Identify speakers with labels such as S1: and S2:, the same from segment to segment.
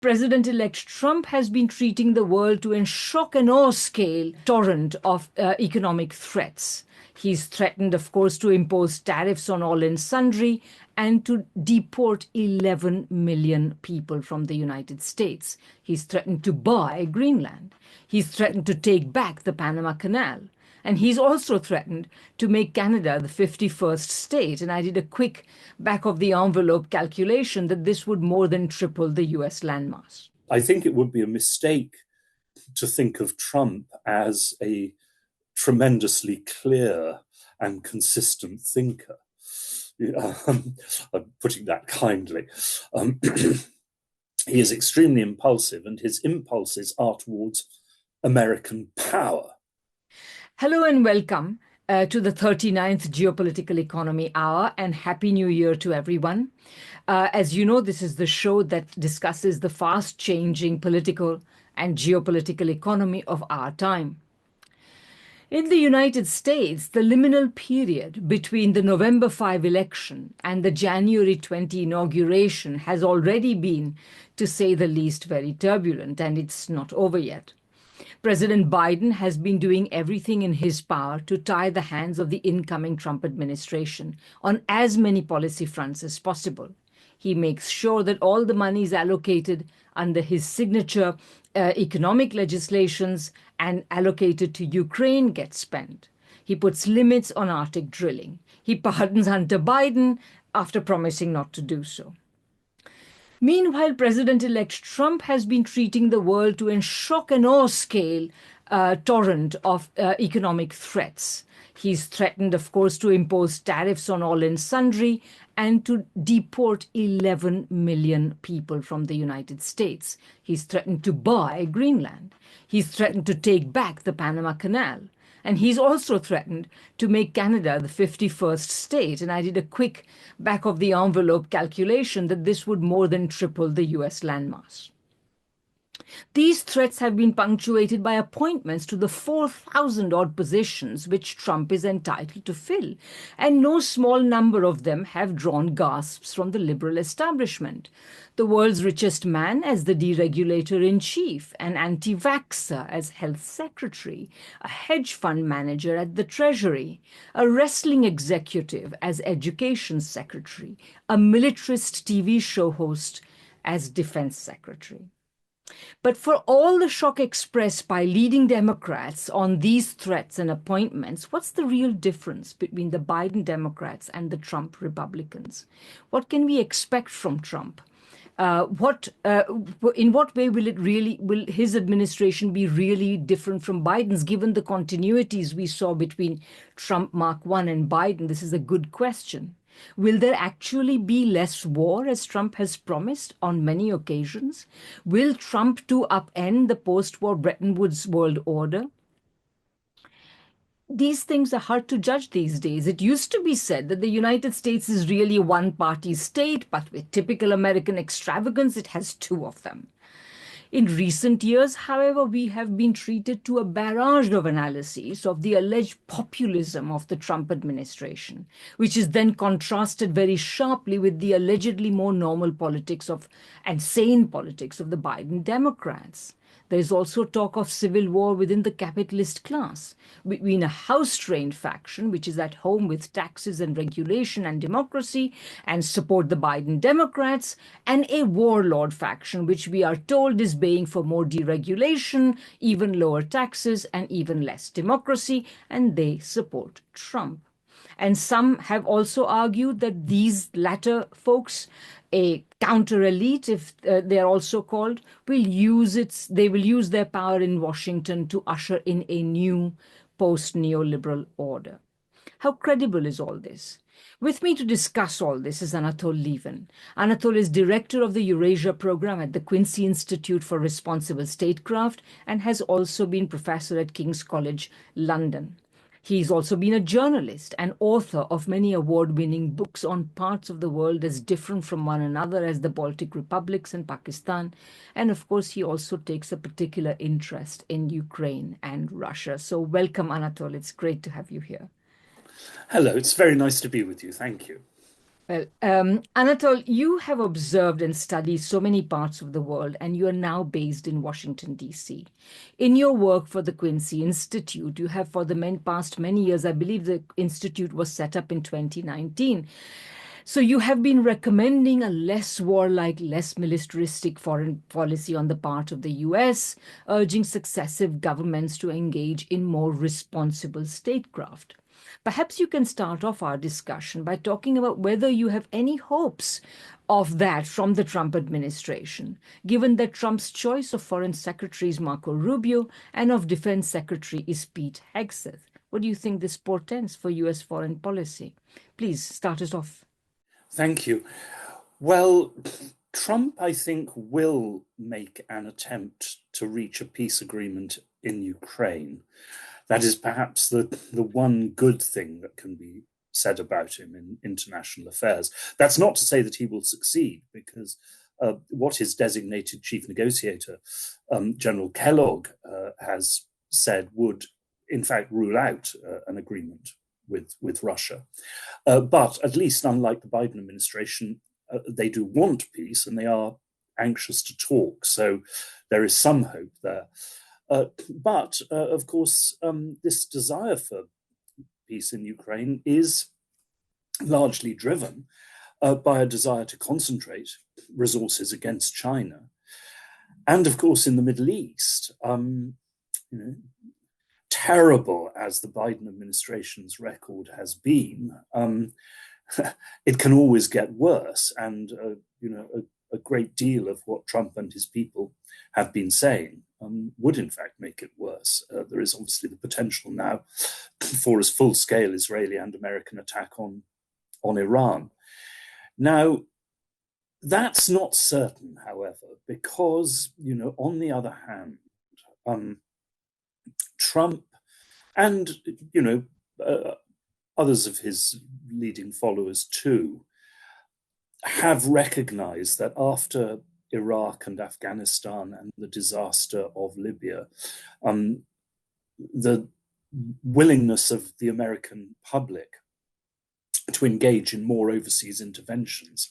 S1: President-elect Trump has been treating the world to a shock and awe scale torrent of economic threats. He's threatened, of course, to impose tariffs on all and sundry and to deport 11 million people from the United States. He's threatened to buy Greenland. He's threatened to take back the Panama Canal. And he's also threatened to make Canada the 51st state. And I did a quick back of the envelope calculation that this would more than triple the US landmass.
S2: I think it would be a mistake to think of Trump as a tremendously clear and consistent thinker. I'm putting that kindly. He is extremely impulsive, and his impulses are towards American power.
S1: Hello and welcome to the 39th Geopolitical Economy Hour, and Happy New Year to everyone. As you know, this is the show that discusses the fast-changing political and geopolitical economy of our time. In the United States, the liminal period between the November 5 election and the January 20 inauguration has already been, to say the least, very turbulent, and it's not over yet. President Biden has been doing everything in his power to tie the hands of the incoming Trump administration on as many policy fronts as possible. He makes sure that all the money is allocated under his signature economic legislations and allocated to Ukraine gets spent. He puts limits on Arctic drilling. He pardons Hunter Biden after promising not to do so. Meanwhile, President-elect Trump has been treating the world to a shock and awe scale torrent of economic threats. He's threatened, of course, to impose tariffs on all and sundry and to deport 11 million people from the United States. He's threatened to buy Greenland. He's threatened to take back the Panama Canal. And he's also threatened to make Canada the 51st state. And I did a quick back of the envelope calculation that this would more than triple the US landmass. These threats have been punctuated by appointments to the 4,000-odd positions which Trump is entitled to fill, and no small number of them have drawn gasps from the liberal establishment. The world's richest man as the deregulator-in-chief, an anti-vaxxer as health secretary, a hedge fund manager at the Treasury, a wrestling executive as education secretary, a militarist TV show host as defense secretary. But for all the shock expressed by leading Democrats on these threats and appointments, what's the real difference between the Biden Democrats and the Trump Republicans? What can we expect from Trump? In what way will his administration be really different from Biden's, given the continuities we saw between Trump Mark I and Biden? This is a good question. Will there actually be less war, as Trump has promised on many occasions? Will Trump too upend the post-war Bretton Woods world order? These things are hard to judge these days. It used to be said that the United States is really a one-party state, but with typical American extravagance, it has two of them. In recent years, however, we have been treated to a barrage of analyses of the alleged populism of the Trump administration, which is then contrasted very sharply with the allegedly more normal politics and sane politics of the Biden Democrats. There is also talk of civil war within the capitalist class, between a house-trained faction, which is at home with taxes and regulation and democracy and support the Biden Democrats, and a warlord faction, which we are told is baying for more deregulation, even lower taxes, and even less democracy, and they support Trump. And some have also argued that these latter folks, a counter elite, if they are also called, they will use their power in Washington to usher in a new post-neoliberal order. How credible is all this? With me to discuss all this is Anatol Lieven. Anatol is director of the Eurasia Program at the Quincy Institute for Responsible Statecraft and has also been professor at King's College, London. He's also been a journalist and author of many award-winning books on parts of the world as different from one another as the Baltic Republics and Pakistan. And of course, he also takes a particular interest in Ukraine and Russia. So welcome, Anatol. It's great to have you here.
S2: Hello, it's very nice to be with you. Thank you.
S1: Well, Anatol, you have observed and studied so many parts of the world, and you are now based in Washington, D.C. In your work for the Quincy Institute, you have for the past many years, I believe the Institute was set up in 2019. So you have been recommending a less warlike, less militaristic foreign policy on the part of the US, urging successive governments to engage in more responsible statecraft. Perhaps you can start off our discussion by talking about whether you have any hopes of that from the Trump administration, given that Trump's choice of Foreign Secretary is Marco Rubio and of Defense Secretary is Pete Hegseth. What do you think this portends for US foreign policy? Please start us off.
S2: Thank you. Well, Trump, I think, will make an attempt to reach a peace agreement in Ukraine. That is perhaps the one good thing that can be said about him in international affairs. That's not to say that he will succeed, because what his designated chief negotiator, General Kellogg, has said would, in fact, rule out an agreement with Russia. But at least, unlike the Biden administration, they do want peace and they are anxious to talk. So there is some hope there. But of course, this desire for peace in Ukraine is largely driven by a desire to concentrate resources against China. And of course, in the Middle East, terrible as the Biden administration's record has been, it can always get worse. And a great deal of what Trump and his people have been saying would in fact make it worse. There is obviously the potential now for a full-scale Israeli and American attack on Iran. Now, that's not certain, however, because, on the other hand, Trump and, others of his leading followers too, have recognized that after Iraq and Afghanistan and the disaster of Libya, the willingness of the American public to engage in more overseas interventions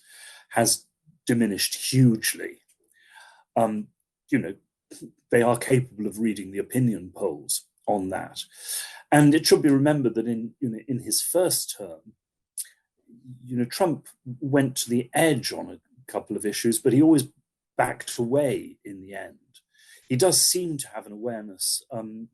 S2: has diminished hugely. They are capable of reading the opinion polls on that. And it should be remembered that in his first term, Trump went to the edge on a couple of issues, but he always backed away in the end. He does seem to have an awareness,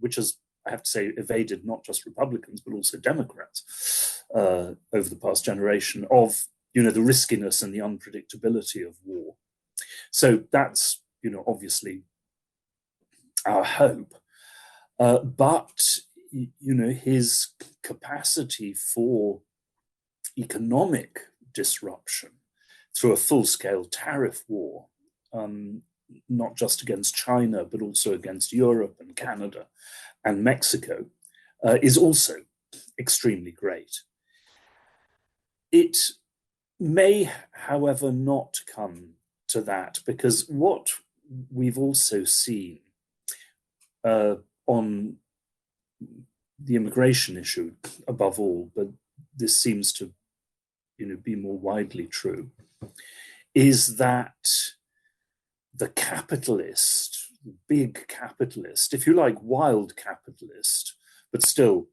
S2: which has, I have to say, evaded not just Republicans, but also Democrats over the past generation, of, the riskiness and the unpredictability of war. So that's, obviously our hope. But, his capacity for economic disruption through a full-scale tariff war, not just against China, but also against Europe and Canada and Mexico, is also extremely great. It may, however, not come to that, because what we've also seen on the immigration issue, above all, but this seems to be more widely true, is that the capitalist, big capitalist, if you like, wild capitalist, but still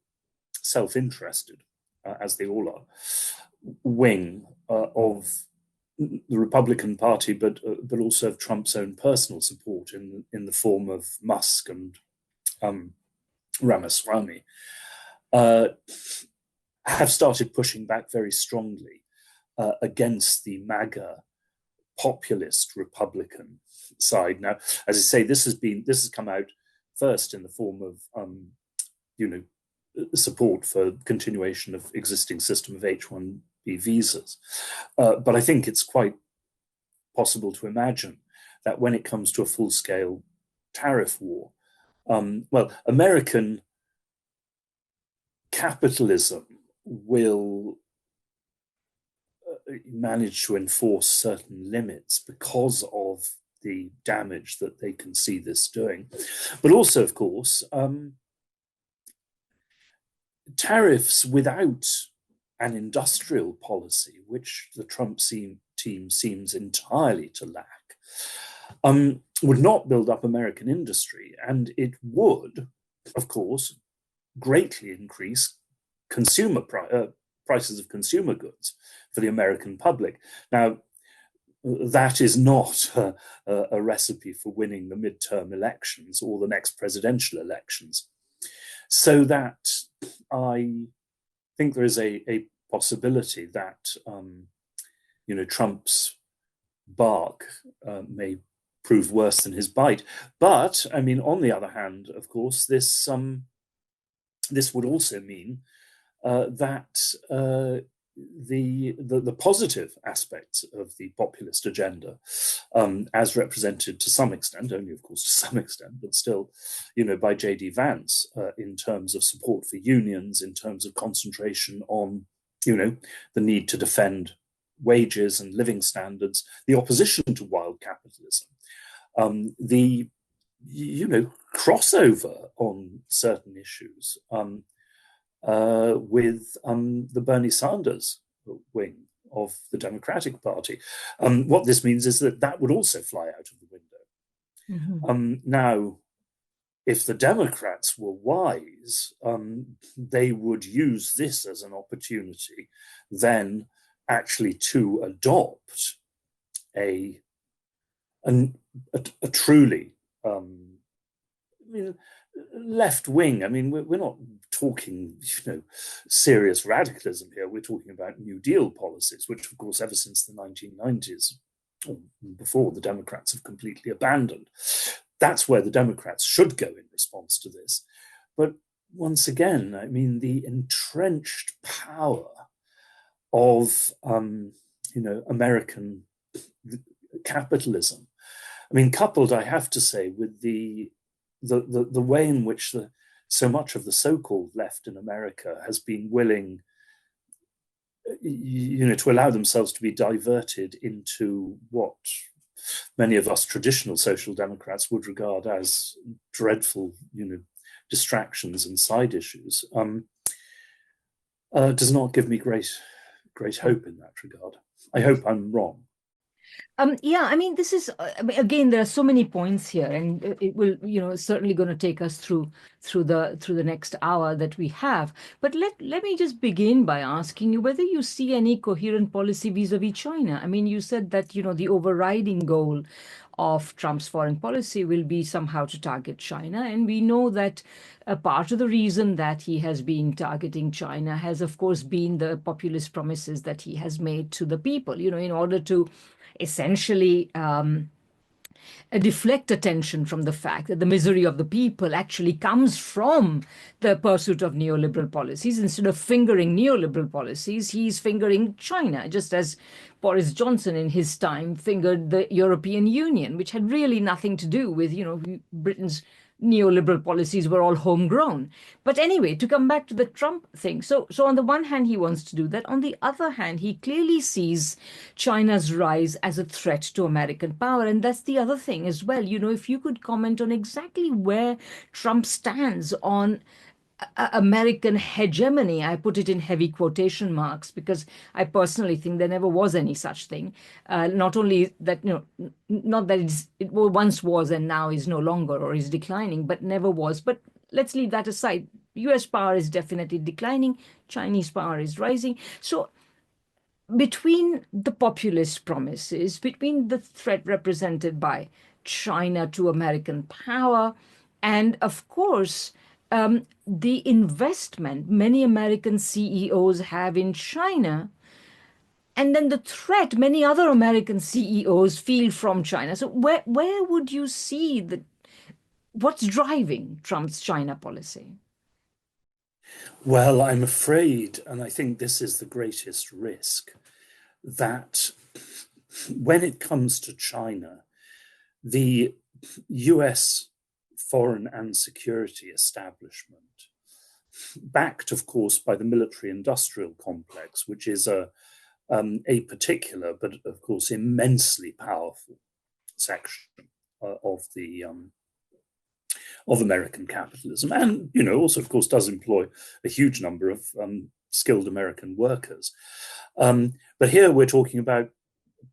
S2: self-interested, as they all are, wing of the Republican Party, but also of Trump's own personal support in the form of Musk and Ramaswamy, have started pushing back very strongly against the MAGA populist Republican side. Now, as I say, this has come out first in the form of support for continuation of existing system of H-1B visas, but I think it's quite possible to imagine that when it comes to a full-scale tariff war, American capitalism will manage to enforce certain limits because of the damage that they can see this doing. But also, of course, tariffs without an industrial policy, which the Trump team seems entirely to lack, would not build up American industry, and it would, of course, greatly increase consumer prices of consumer goods for the American public. Now, that is not a recipe for winning the midterm elections or the next presidential elections. So that I think there is a possibility that Trump's bark may prove worse than his bite. But I mean, on the other hand, of course, this would also mean that the positive aspects of the populist agenda, as represented to some extent, only of course to some extent, but still, by J.D. Vance, in terms of support for unions, in terms of concentration on, the need to defend wages and living standards, the opposition to wild capitalism, the crossover on certain issues with the Bernie Sanders wing of the Democratic Party. What this means is that would also fly out of the window.
S1: Mm-hmm.
S2: Now, if the Democrats were wise, they would use this as an opportunity then actually to adopt a truly left wing. I mean, we're not talking, serious radicalism here. We're talking about New Deal policies, which, of course, ever since the 1990s, or before, the Democrats have completely abandoned. That's where the Democrats should go in response to this. But once again, I mean, the entrenched power of, American capitalism. I mean, coupled, I have to say, with the way in which so much of the so-called left in America has been willing, to allow themselves to be diverted into what many of us traditional social democrats would regard as dreadful, distractions and side issues, does not give me great hope in that regard. I hope I'm wrong.
S1: Yeah, I mean, this is again, there are so many points here, and it will, certainly going to take us through the next hour that we have. But let me just begin by asking you whether you see any coherent policy vis-a-vis China. I mean, you said that the overriding goal of Trump's foreign policy will be somehow to target China, and we know that a part of the reason that he has been targeting China has, of course, been the populist promises that he has made to the people. In order to essentially deflect attention from the fact that the misery of the people actually comes from the pursuit of neoliberal policies. Instead of fingering neoliberal policies, he's fingering China, just as Boris Johnson in his time fingered the European Union, which had really nothing to do with, Britain's neoliberal policies were all homegrown. But anyway, to come back to the Trump thing. So on the one hand, he wants to do that. On the other hand, he clearly sees China's rise as a threat to American power. And that's the other thing as well. If you could comment on exactly where Trump stands on American hegemony. I put it in heavy quotation marks because I personally think there never was any such thing. Not only that, not that it once was and now is no longer or is declining, but never was. But let's leave that aside. US power is definitely declining. Chinese power is rising. So between the populist promises, between the threat represented by China to American power, and of course, the investment many American CEOs have in China, and then the threat many other American CEOs feel from China. So where would you see what's driving Trump's China policy?
S2: Well, I'm afraid, and I think this is the greatest risk, that when it comes to China, the US foreign and security establishment, backed, of course, by the military-industrial complex, which is a particular, but of course immensely powerful section of American capitalism, and also, of course, does employ a huge number of skilled American workers. But here we're talking about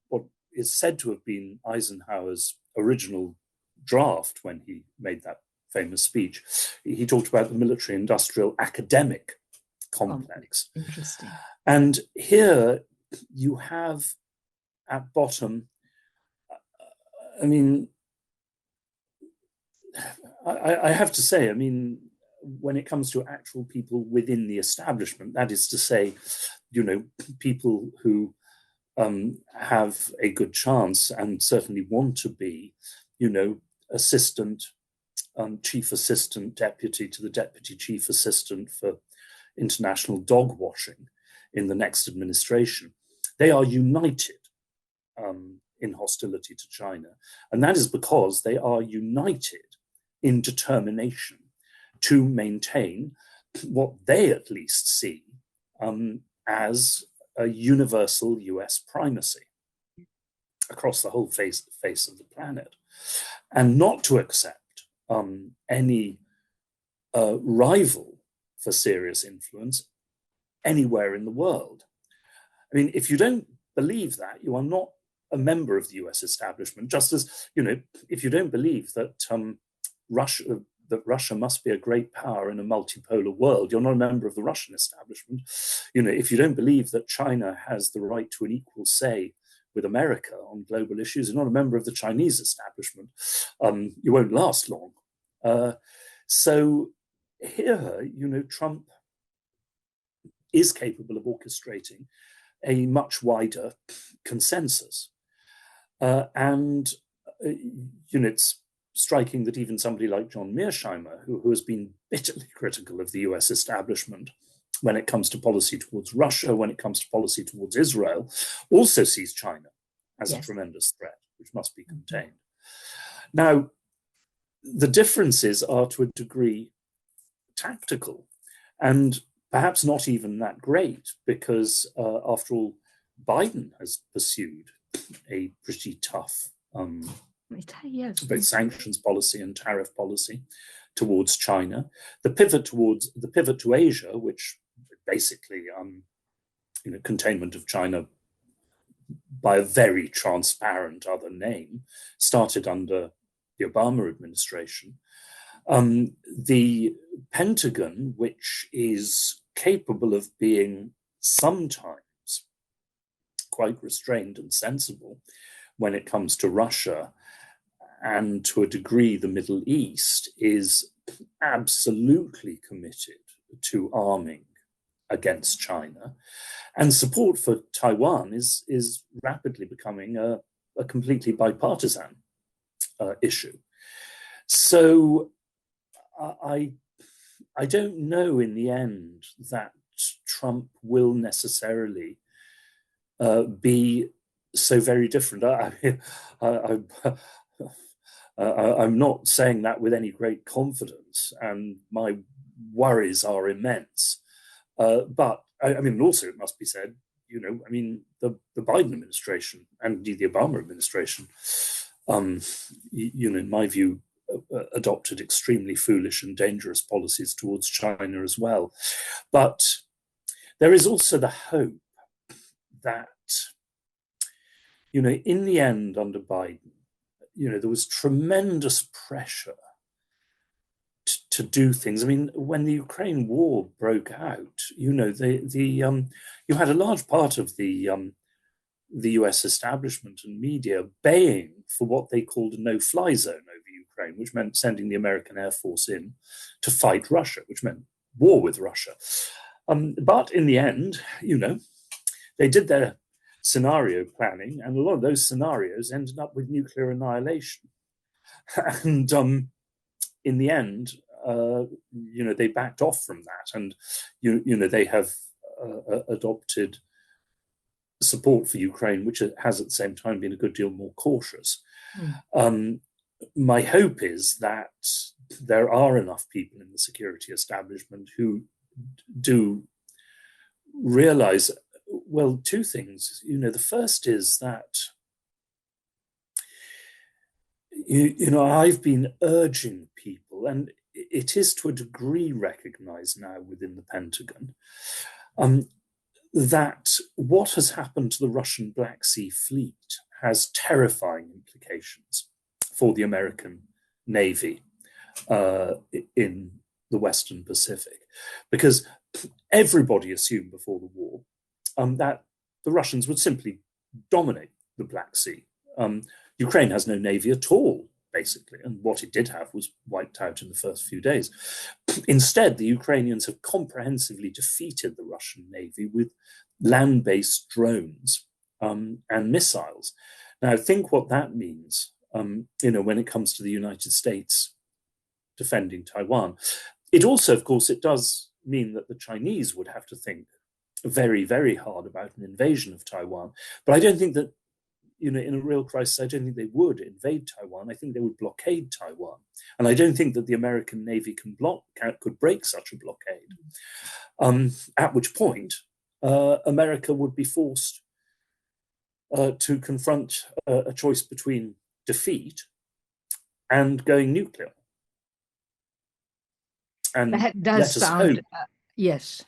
S2: what is said to have been Eisenhower's original draft when he made that famous speech. He talked about the military-industrial academic complex.
S1: Interesting.
S2: And here you have at bottom, I mean, I have to say, I mean, when it comes to actual people within the establishment, that is to say, people who have a good chance and certainly want to be, assistant, chief assistant, deputy to the deputy chief assistant for international dog washing in the next administration, they are united in hostility to China. And that is because they are united in determination to maintain what they at least see as a universal US primacy across the whole face of the planet, and not to accept any rival for serious influence anywhere in the world. I mean, if you don't believe that, you are not a member of the US establishment, just as, if you don't believe that Russia must be a great power in a multipolar world, you're not a member of the Russian establishment. If you don't believe that China has the right to an equal say with America on global issues, you're not a member of the Chinese establishment. You won't last long. So here, Trump is capable of orchestrating a much wider consensus. And it's striking that even somebody like John Mearsheimer, who has been bitterly critical of the US establishment when it comes to policy towards Russia, when it comes to policy towards Israel, also sees China as a tremendous threat, which must be contained. Now, the differences are to a degree tactical and perhaps not even that great, because after all, Biden has pursued a pretty tough both sanctions policy and tariff policy towards China. The pivot to Asia, which basically containment of China by a very transparent other name, started under the Obama administration. The Pentagon, which is capable of being sometimes quite restrained and sensible when it comes to Russia, and to a degree the Middle East, is absolutely committed to arming against China. And support for Taiwan is rapidly becoming a completely bipartisan issue. So I don't know in the end that Trump will necessarily be so very different. I'm not saying that with any great confidence, and my worries are immense. But I mean, also it must be said, the Biden administration and indeed the Obama administration, in my view, adopted extremely foolish and dangerous policies towards China as well. But there is also the hope that, in the end, under Biden, there was tremendous pressure to do things. I mean, when the Ukraine war broke out, you had a large part of the US establishment and media baying for what they called a no-fly zone over Ukraine, which meant sending the American Air Force in to fight Russia, which meant war with Russia. But in the end, they did their scenario planning, and a lot of those scenarios ended up with nuclear annihilation. And in the end, they backed off from that, and they have adopted support for Ukraine, which has at the same time been a good deal more cautious. My hope is that there are enough people in the security establishment who do realize, well, two things. The first is that, I've been urging people, and it is to a degree recognized now within the Pentagon, that what has happened to the Russian Black Sea Fleet has terrifying implications for the American Navy in the Western Pacific, because everybody assumed before the war that the Russians would simply dominate the Black Sea. Ukraine has no navy at all, basically, and what it did have was wiped out in the first few days. Instead, the Ukrainians have comprehensively defeated the Russian navy with land-based drones and missiles. Now, think what that means, when it comes to the United States defending Taiwan. It also, of course, it does mean that the Chinese would have to think very, very hard about an invasion of Taiwan. But I don't think that, in a real crisis, I don't think they would invade Taiwan. I think they would blockade Taiwan. And I don't think that the American Navy could break such a blockade. At which point, America would be forced to confront a choice between defeat and going nuclear. And
S1: that does sound, yes.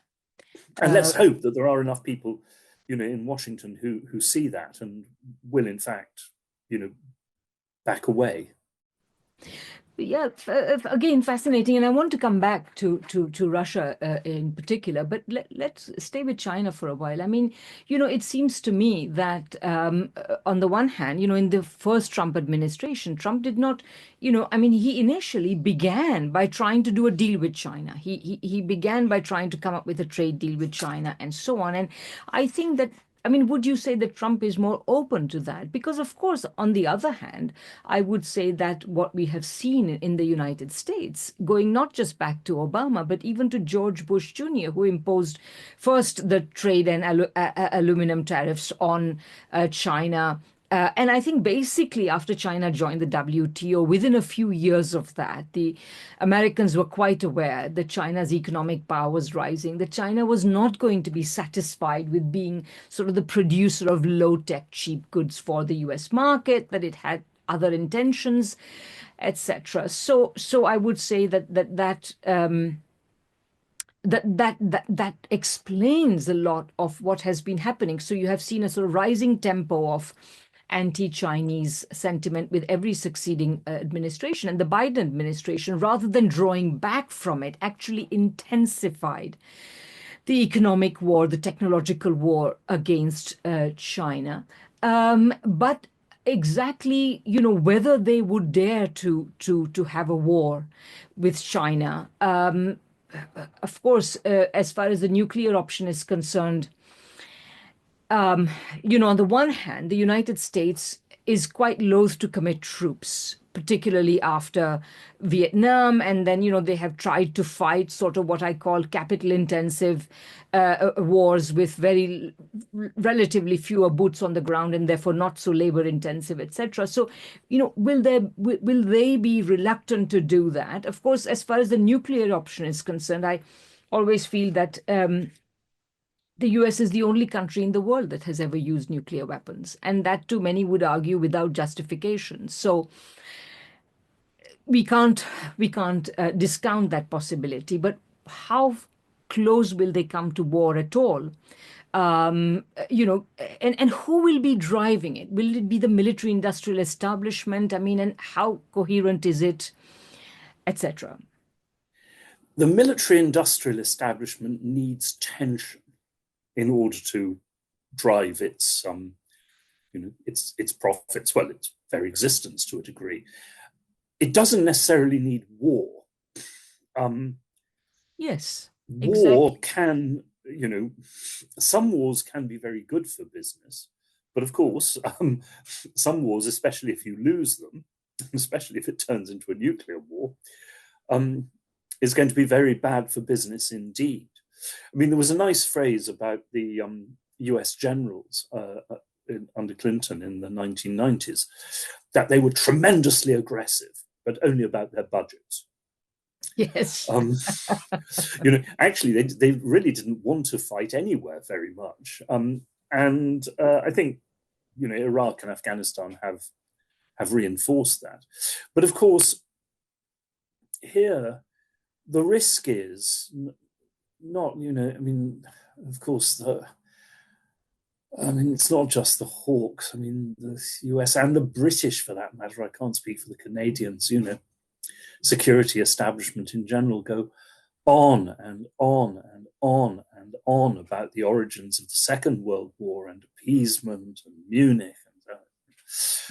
S2: And let's hope that there are enough people, in Washington who see that and will, in fact, back away.
S1: Yeah, again, fascinating. And I want to come back to Russia in particular, but let's stay with China for a while. I mean, it seems to me that on the one hand, in the first Trump administration, Trump did not, he initially began by trying to do a deal with China. He began by trying to come up with a trade deal with China and so on. And I think that, would you say that Trump is more open to that? Because, of course, on the other hand, I would say that what we have seen in the United States, going not just back to Obama, but even to George Bush Jr., who imposed first the trade and aluminum tariffs on China. And I think basically after China joined the WTO, within a few years of that, the Americans were quite aware that China's economic power was rising, that China was not going to be satisfied with being sort of the producer of low-tech, cheap goods for the US market, that it had other intentions, etc. So I would say that explains a lot of what has been happening. So you have seen a sort of rising tempo of anti-Chinese sentiment with every succeeding administration. And the Biden administration, rather than drawing back from it, actually intensified the economic war, the technological war against China. But exactly, whether they would dare to have a war with China. Of course, as far as the nuclear option is concerned, on the one hand, the United States is quite loath to commit troops, particularly after Vietnam. And then, they have tried to fight sort of what I call capital-intensive wars with very relatively fewer boots on the ground and therefore not so labor-intensive, etc. So, will they be reluctant to do that? Of course, as far as the nuclear option is concerned, I always feel that the US is the only country in the world that has ever used nuclear weapons, and that too many would argue without justification. So we can't discount that possibility. But how close will they come to war at all? And who will be driving it? Will it be the military-industrial establishment? And how coherent is it, etc.?
S2: The military-industrial establishment needs tension in order to drive its profits, well, its very existence to a degree. It doesn't necessarily need war.
S1: Yes,
S2: war
S1: exactly.
S2: can, some wars can be very good for business, but of course, some wars, especially if you lose them, especially if it turns into a nuclear war, is going to be very bad for business indeed. There was a nice phrase about the US generals under Clinton in the 1990s, that they were tremendously aggressive, but only about their budgets.
S1: Yes.
S2: Actually, they really didn't want to fight anywhere very much. And I think, Iraq and Afghanistan have reinforced that. But of course, here, the risk is not, I mean, of course, it's not just the hawks. I mean, the US and the British, for that matter, I can't speak for the Canadians, security establishment in general go on and on and on and on about the origins of the Second World War and appeasement and Munich.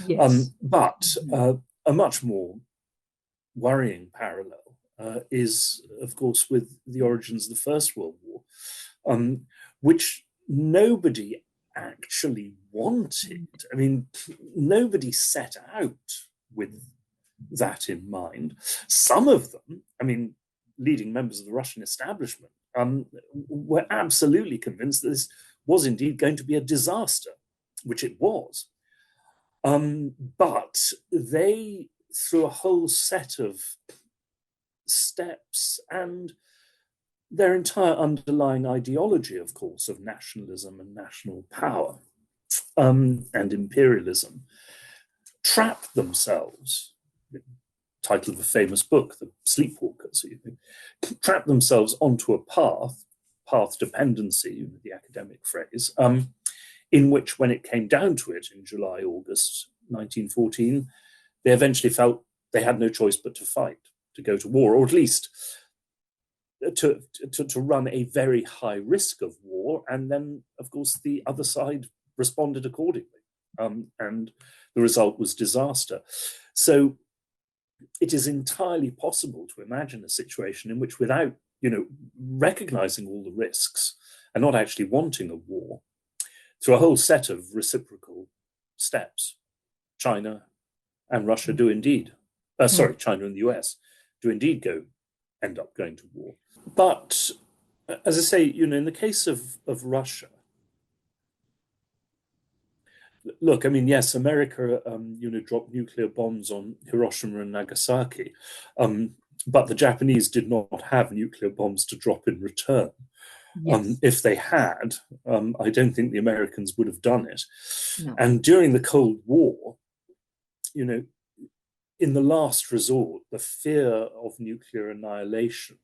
S1: Yes.
S2: But a much more worrying parallel is, of course, with the origins of the First World War, which nobody actually wanted. I mean, nobody set out with that in mind. Some of them, I mean, leading members of the Russian establishment, were absolutely convinced that this was indeed going to be a disaster, which it was. But they, through a whole set of steps and their entire underlying ideology, of course, of nationalism and national power and imperialism, trap themselves, the title of a famous book, The Sleepwalkers, trap themselves onto a path dependency, the academic phrase, in which, when it came down to it in July, August 1914, they eventually felt they had no choice but to fight, to go to war, or at least to run a very high risk of war. And then, of course, the other side responded accordingly. And the result was disaster. So it is entirely possible to imagine a situation in which, without, recognizing all the risks and not actually wanting a war, through a whole set of reciprocal steps, China and Russia do indeed, China and the US do indeed end up going to war. But as I say, in the case of Russia, look, I mean, yes, America, dropped nuclear bombs on Hiroshima and Nagasaki, but the Japanese did not have nuclear bombs to drop in return. Yes. If they had, I don't think the Americans would have done it. No. And during the Cold War, in the last resort, the fear of nuclear annihilation,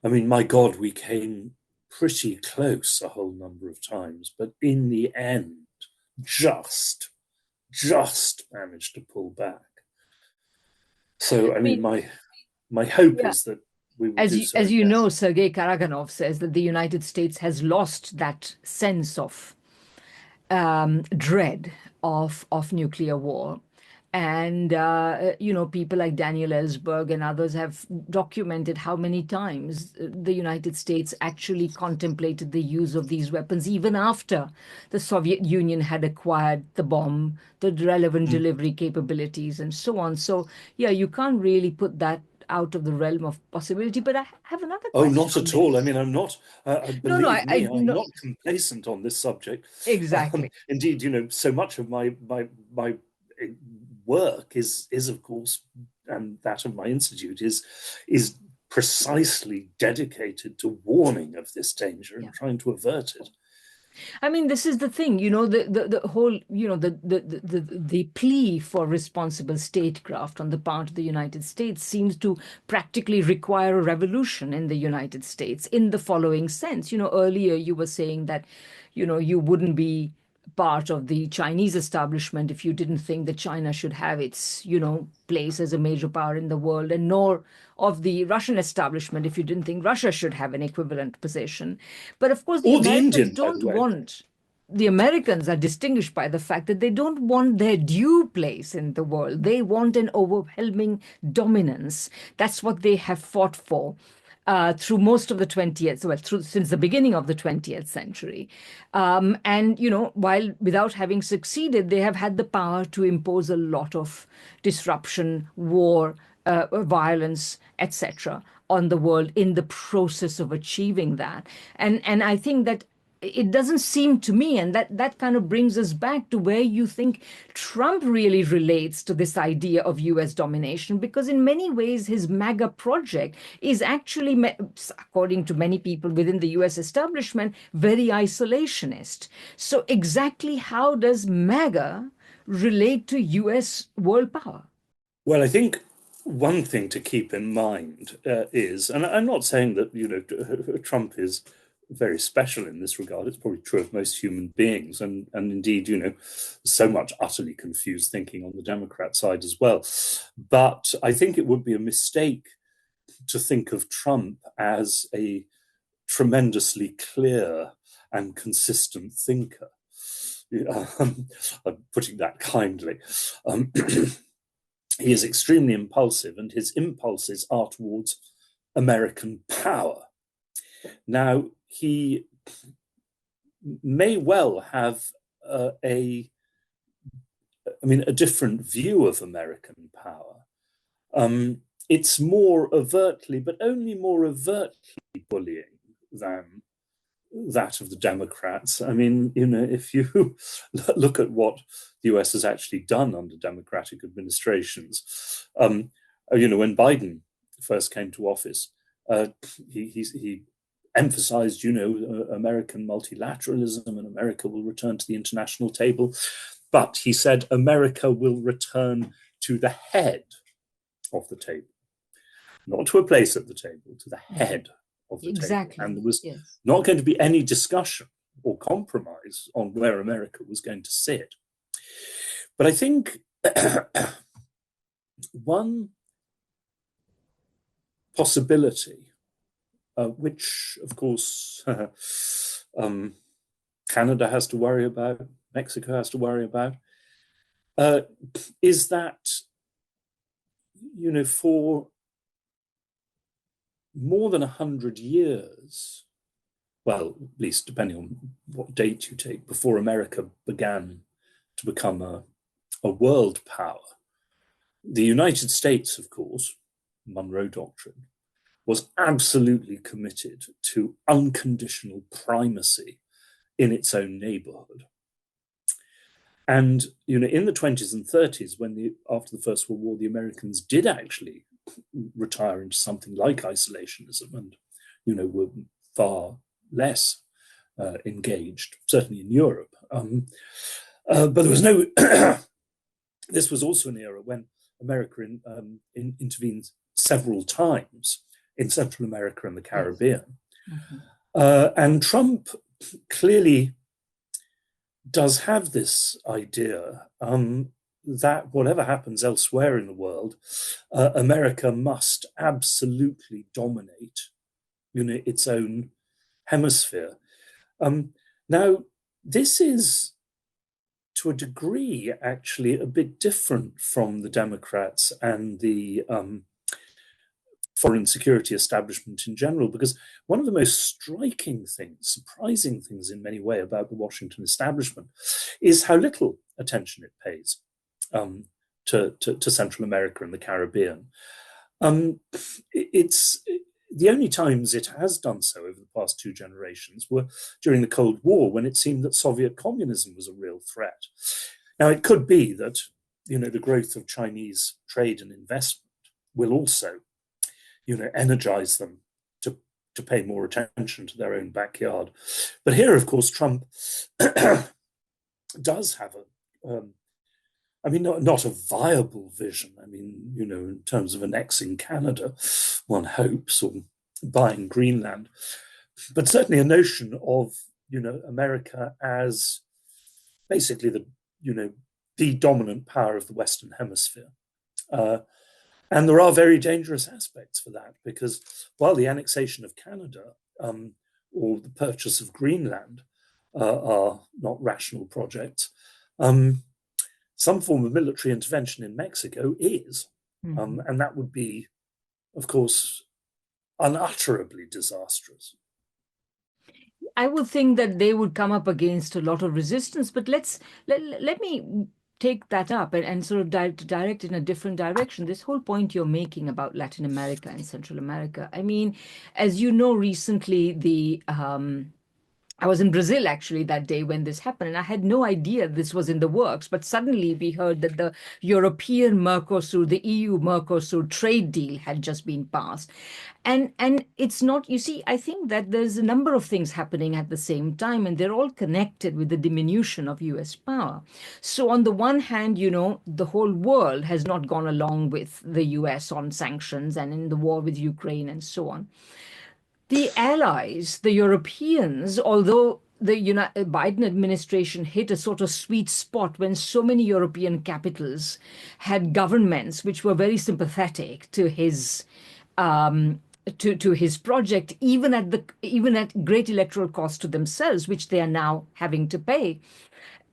S2: I mean, my God, we came pretty close a whole number of times, but in the end, just managed to pull back. So, I mean, my hope is that we will do so.
S1: As you know, Sergei Karaganov says that the United States has lost that sense of dread of nuclear war. And, people like Daniel Ellsberg and others have documented how many times the United States actually contemplated the use of these weapons, even after the Soviet Union had acquired the bomb, the relevant delivery capabilities, and so on. So, yeah, you can't really put that out of the realm of possibility. But I have another question.
S2: Oh, not at all. I mean, I'm not, believe me, I'm not complacent on this subject.
S1: Exactly.
S2: Indeed, so much of my work is of course, and that of my institute is precisely dedicated to warning of this danger and trying to avert it.
S1: I mean, this is the thing, the whole, the plea for responsible statecraft on the part of the United States seems to practically require a revolution in the United States in the following sense. Earlier you were saying that, you wouldn't be part of the Chinese establishment if you didn't think that China should have its, place as a major power in the world, and nor of the Russian establishment if you didn't think Russia should have an equivalent position. But of course, the Americans are distinguished by the fact that they don't want their due place in the world. They want an overwhelming dominance. That's what they have fought for. Through most of the 20th, since the beginning of the 20th century. And, while without having succeeded, they have had the power to impose a lot of disruption, war, violence, etc. on the world in the process of achieving that. And I think that it doesn't seem to me, and that kind of brings us back to where you think Trump really relates to this idea of US domination, because in many ways his MAGA project is actually, according to many people within the US establishment, very isolationist. So exactly how does MAGA relate to US world power?
S2: Well, I think one thing to keep in mind is, and I'm not saying that Trump is very special in this regard. It's probably true of most human beings, and indeed, so much utterly confused thinking on the Democrat side as well. But I think it would be a mistake to think of Trump as a tremendously clear and consistent thinker. I'm putting that kindly. He is extremely impulsive, and his impulses are towards American power. Now, he may well have a different view of American power. It's more overtly, but only more overtly bullying than that of the Democrats. I mean, if you look at what the US has actually done under Democratic administrations, when Biden first came to office, he emphasized, American multilateralism, and America will return to the international table. But he said America will return to the head of the table, not to a place at the table, to the head of the
S1: exactly.
S2: table. And there was not going to be any discussion or compromise on where America was going to sit. But I think one possibility, which, of course, Canada has to worry about, Mexico has to worry about, is that, for more than 100 years, well, at least depending on what date you take, before America began to become a world power, the United States, of course, Monroe Doctrine, was absolutely committed to unconditional primacy in its own neighborhood. And, in the 20s and 30s, after the First World War, the Americans did actually retire into something like isolationism and, were far less engaged, certainly in Europe. But there was no, this was also an era when America intervened several times in Central America and the Caribbean. And Trump clearly does have this idea that whatever happens elsewhere in the world, America must absolutely dominate, its own hemisphere. Now, this is, to a degree, actually a bit different from the Democrats and the foreign security establishment in general, because one of the most striking things, surprising things in many ways about the Washington establishment is how little attention it pays to Central America and the Caribbean. It's the only times it has done so over the past two generations were during the Cold War, when it seemed that Soviet communism was a real threat. Now, it could be that, the growth of Chinese trade and investment will also, energize them to pay more attention to their own backyard. But here, of course, Trump does have not a viable vision. In terms of annexing Canada, one hopes, or buying Greenland, but certainly a notion of, America as basically the dominant power of the Western Hemisphere. And there are very dangerous aspects for that, because while the annexation of Canada or the purchase of Greenland are not rational projects, some form of military intervention in Mexico is. And that would be, of course, unutterably disastrous.
S1: I would think that they would come up against a lot of resistance, but let me take that up and sort of direct in a different direction. This whole point you're making about Latin America and Central America. As you know, recently the I was in Brazil actually that day when this happened, and I had no idea this was in the works. But suddenly we heard that the European Mercosur, the EU Mercosur trade deal had just been passed. And it's not, you see, I think that there's a number of things happening at the same time, and they're all connected with the diminution of US power. So on the one hand, the whole world has not gone along with the US on sanctions and in the war with Ukraine and so on. The allies, the Europeans, although the Biden administration hit a sort of sweet spot when so many European capitals had governments which were very sympathetic to his to his project, even at great electoral cost to themselves, which they are now having to pay.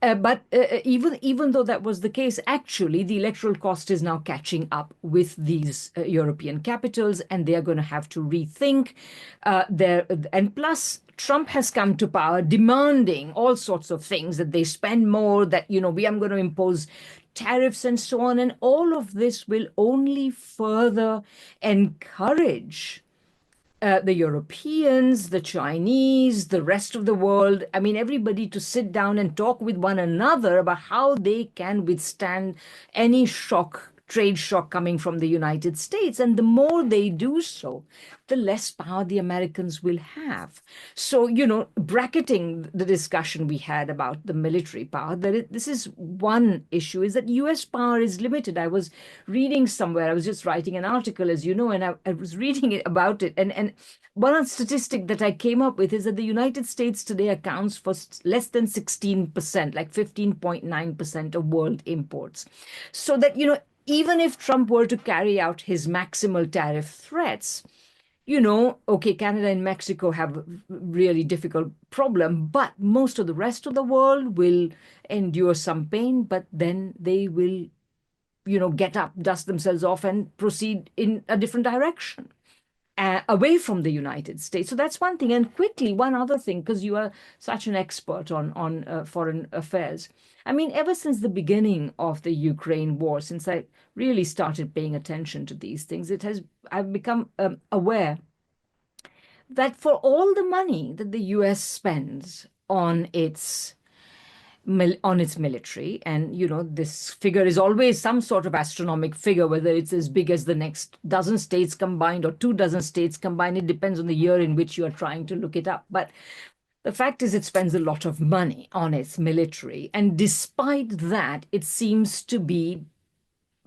S1: But even though that was the case, actually, the electoral cost is now catching up with these European capitals, and they are going to have to rethink their. And plus, Trump has come to power demanding all sorts of things, that they spend more, that we are going to impose tariffs and so on, and all of this will only further encourage the Europeans, the Chinese, the rest of the world, I mean, everybody, to sit down and talk with one another about how they can withstand any trade shock coming from the United States. And the more they do so, the less power the Americans will have. So, bracketing the discussion we had about the military power, this is one issue, is that US power is limited. I was reading somewhere, I was just writing an article, as you know, and I was reading about it. And one statistic that I came up with is that the United States today accounts for less than 16%, like 15.9% of world imports. So that, even if Trump were to carry out his maximal tariff threats, okay, Canada and Mexico have a really difficult problem, but most of the rest of the world will endure some pain, but then they will, get up, dust themselves off, and proceed in a different direction. Away from the United States. So that's one thing. And quickly, one other thing, because you are such an expert on foreign affairs. I mean, ever since the beginning of the Ukraine war, since I really started paying attention to these things, I've become aware that for all the money that the US spends on its military, and this figure is always some sort of astronomical figure, whether it's as big as the next dozen states combined or 2 dozen states combined. It depends on the year in which you are trying to look it up. But the fact is, it spends a lot of money on its military, and despite that, it seems to be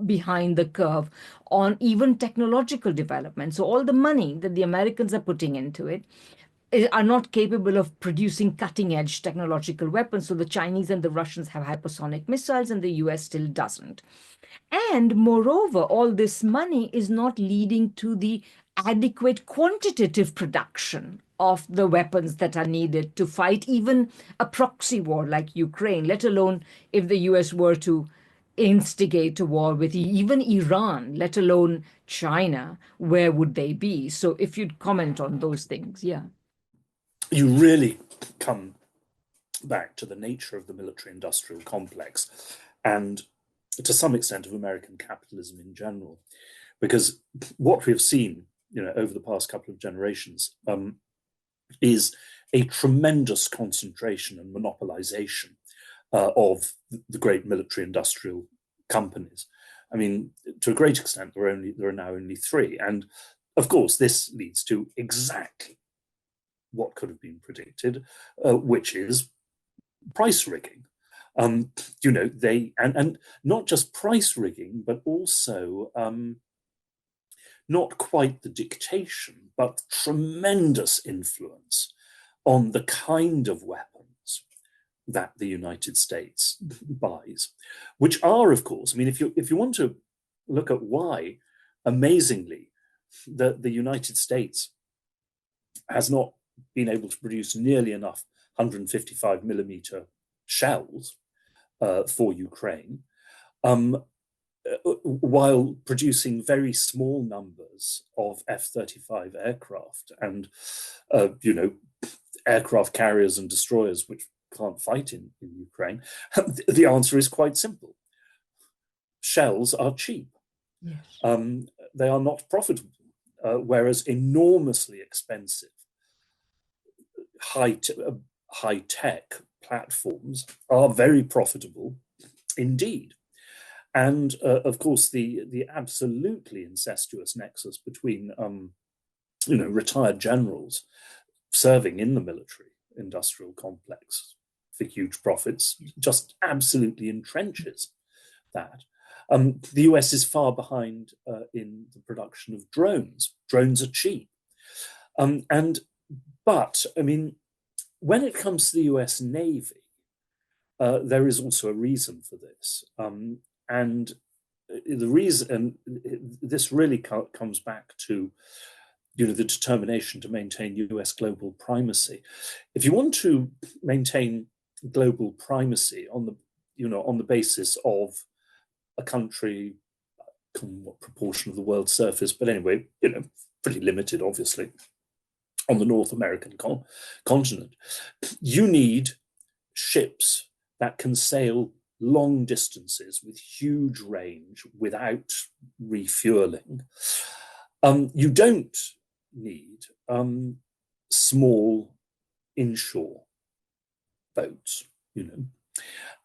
S1: behind the curve on even technological development. So all the money that the Americans are putting into it are not capable of producing cutting-edge technological weapons. So the Chinese and the Russians have hypersonic missiles, and the US still doesn't. And moreover, all this money is not leading to the adequate quantitative production of the weapons that are needed to fight even a proxy war like Ukraine, let alone if the US were to instigate a war with even Iran, let alone China, where would they be? So if you'd comment on those things, yeah.
S2: You really come back to the nature of the military-industrial complex and to some extent of American capitalism in general, because what we have seen, over the past couple of generations, is a tremendous concentration and monopolization of the great military-industrial companies. I mean, to a great extent, there are now only three, and of course, this leads to exactly what could have been predicted, which is price rigging. They and not just price rigging, but also not quite the dictation, but tremendous influence on the kind of weapons that the United States buys, which are, of course, I mean, if you want to look at why, amazingly, the United States has not been able to produce nearly enough 155 millimeter shells for Ukraine, while producing very small numbers of F-35 aircraft and, aircraft carriers and destroyers which can't fight in Ukraine. The answer is quite simple. Shells are cheap.
S1: Yes.
S2: They are not profitable, whereas enormously expensive, high-tech platforms are very profitable indeed. And of course, the absolutely incestuous nexus between retired generals serving in the military industrial complex for huge profits just absolutely entrenches that. The US is far behind in the production of drones. Drones are cheap. But I mean, when it comes to the US Navy, there is also a reason for this. And the reason, and this really comes back to the determination to maintain US global primacy. If you want to maintain global primacy on the basis of a country, what proportion of the world's surface, but anyway, pretty limited, obviously, on the North American continent, you need ships that can sail long distances with huge range without refueling. You don't need small inshore boats,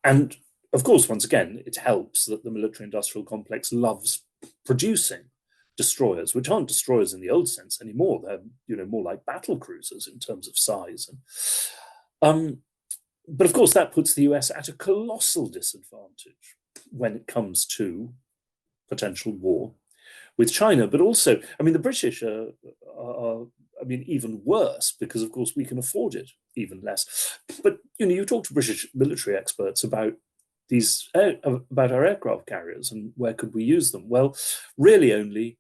S2: And of course, once again, it helps that the military-industrial complex loves producing destroyers, which aren't destroyers in the old sense anymore. They're more like battle cruisers in terms of size. But of course, that puts the US at a colossal disadvantage when it comes to potential war with China. But also, I mean, the British are even worse because, of course, we can afford it even less. But you talk to British military experts about about our aircraft carriers and where could we use them? Well, really only,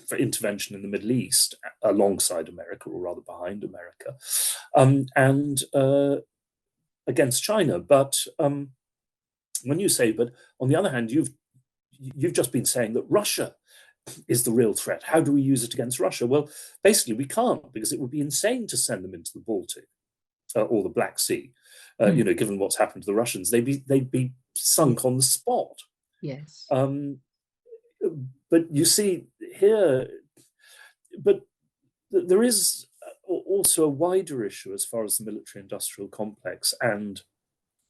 S2: for intervention in the Middle East alongside America, or rather behind America, and against China. But when you say, but on the other hand, you've just been saying that Russia is the real threat. How do we use it against Russia? Well, basically we can't, because it would be insane to send them into the Baltic or the Black Sea. Given what's happened to the Russians, they'd be sunk on the spot.
S1: Yes.
S2: But you see here, but there is also a wider issue as far as the military-industrial complex and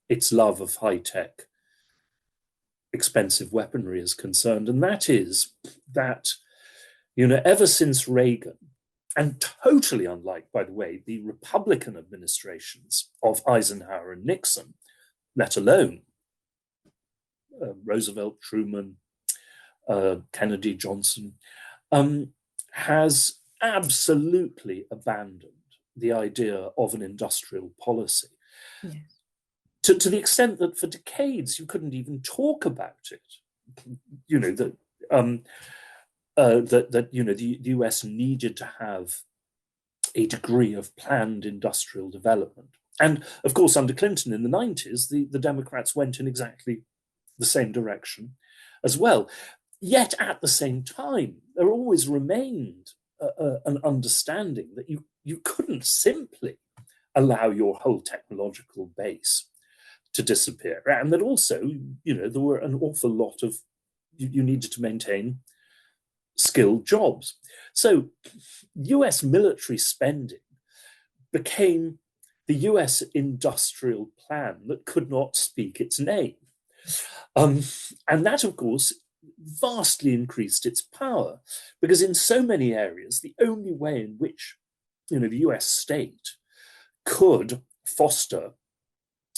S2: its love of high-tech, expensive weaponry is concerned, and that is that, ever since Reagan, and totally unlike, by the way, the Republican administrations of Eisenhower and Nixon, let alone Roosevelt, Truman, Kennedy, Johnson, has absolutely abandoned the idea of an industrial policy.
S1: Yes.
S2: To the extent that for decades you couldn't even talk about it. The US needed to have a degree of planned industrial development. And of course, under Clinton in the 90s, the Democrats went in exactly the same direction as well. Yet at the same time, there always remained an understanding that you couldn't simply allow your whole technological base to disappear. And that also, there were an awful lot of, you needed to maintain skilled jobs. So US military spending became the US industrial plan that could not speak its name. And that, of course, vastly increased its power, because in so many areas, the only way in which, the US state could foster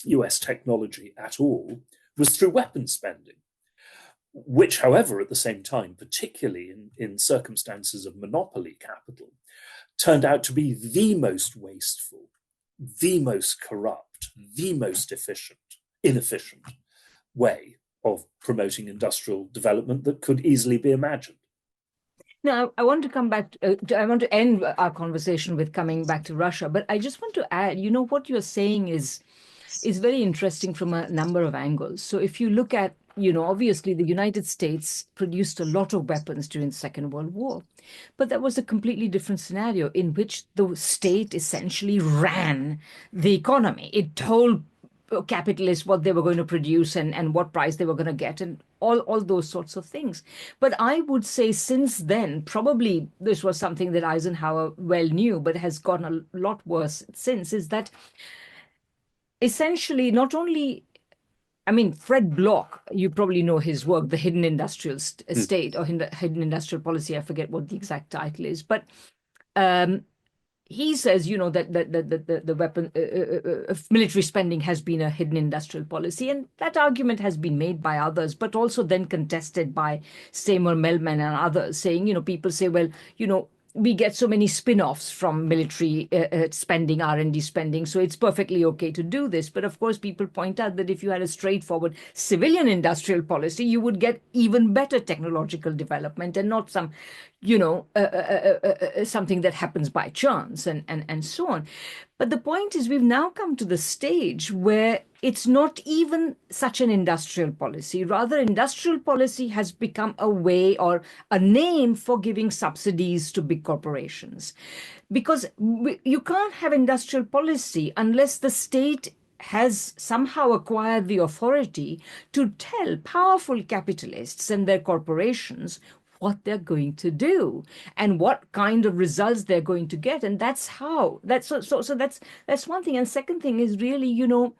S2: US technology at all was through weapons spending, which, however, at the same time, particularly in circumstances of monopoly capital, turned out to be the most wasteful, the most corrupt, the most inefficient way of promoting industrial development that could easily be imagined.
S1: Now, I want to come back I want to end our conversation with coming back to Russia, but I just want to add, what you're saying is very interesting from a number of angles. So if you look at, obviously the United States produced a lot of weapons during the Second World War, but that was a completely different scenario in which the state essentially ran the economy. It told capitalists what they were going to produce and what price they were going to get. And all those sorts of things. But I would say since then, probably this was something that Eisenhower well knew, but has gotten a lot worse since, is that essentially not only, I mean, Fred Bloch, you probably know his work, The Hidden Industrial State, or Hidden Industrial Policy. I forget what the exact title is, but he says, that the weapon military spending has been a hidden industrial policy, and that argument has been made by others, but also then contested by Seymour Melman and others, saying, people say, well, we get so many spin-offs from military spending, R&D spending, so it's perfectly okay to do this. But of course, people point out that if you had a straightforward civilian industrial policy, you would get even better technological development and not some, something that happens by chance and so on. But the point is, we've now come to the stage where it's not even such an industrial policy. Rather, industrial policy has become a way or a name for giving subsidies to big corporations. Because you can't have industrial policy unless the state has somehow acquired the authority to tell powerful capitalists and their corporations what they're going to do and what kind of results they're going to get. And that's one thing. And second thing is really,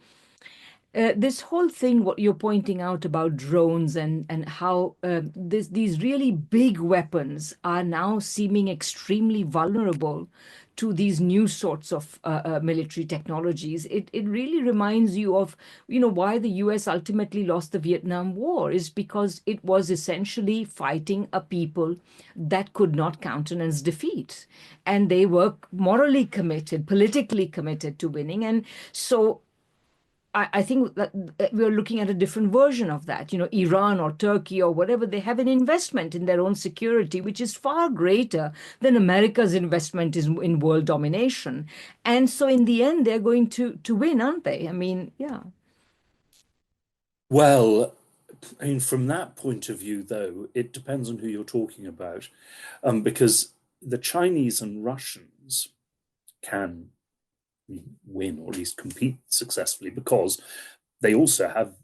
S1: this whole thing, what you're pointing out about drones and how these really big weapons are now seeming extremely vulnerable to these new sorts of military technologies. It really reminds you of, why the US ultimately lost the Vietnam War, is because it was essentially fighting a people that could not countenance defeat. And they were morally committed, politically committed to winning. And so I think that we're looking at a different version of that. Iran or Turkey or whatever, they have an investment in their own security, which is far greater than America's investment in world domination. And so in the end, they're going to win, aren't they? I mean, yeah.
S2: Well, from that point of view, though, it depends on who you're talking about, because the Chinese and Russians can win or at least compete successfully because they also have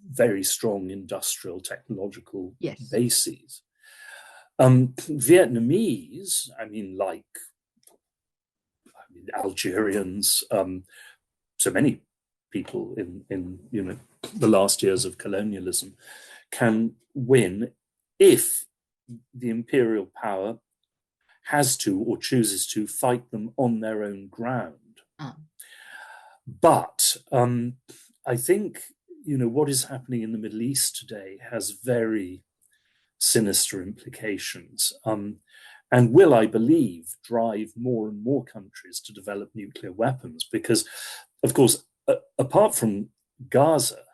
S2: very strong industrial technological bases. Vietnamese, Algerians, so many people in the last years of colonialism can win if the imperial power has to or chooses to fight them on their own ground. But I think, what is happening in the Middle East today has very sinister implications and will, I believe, drive more and more countries to develop nuclear weapons because, of course, apart from Gaza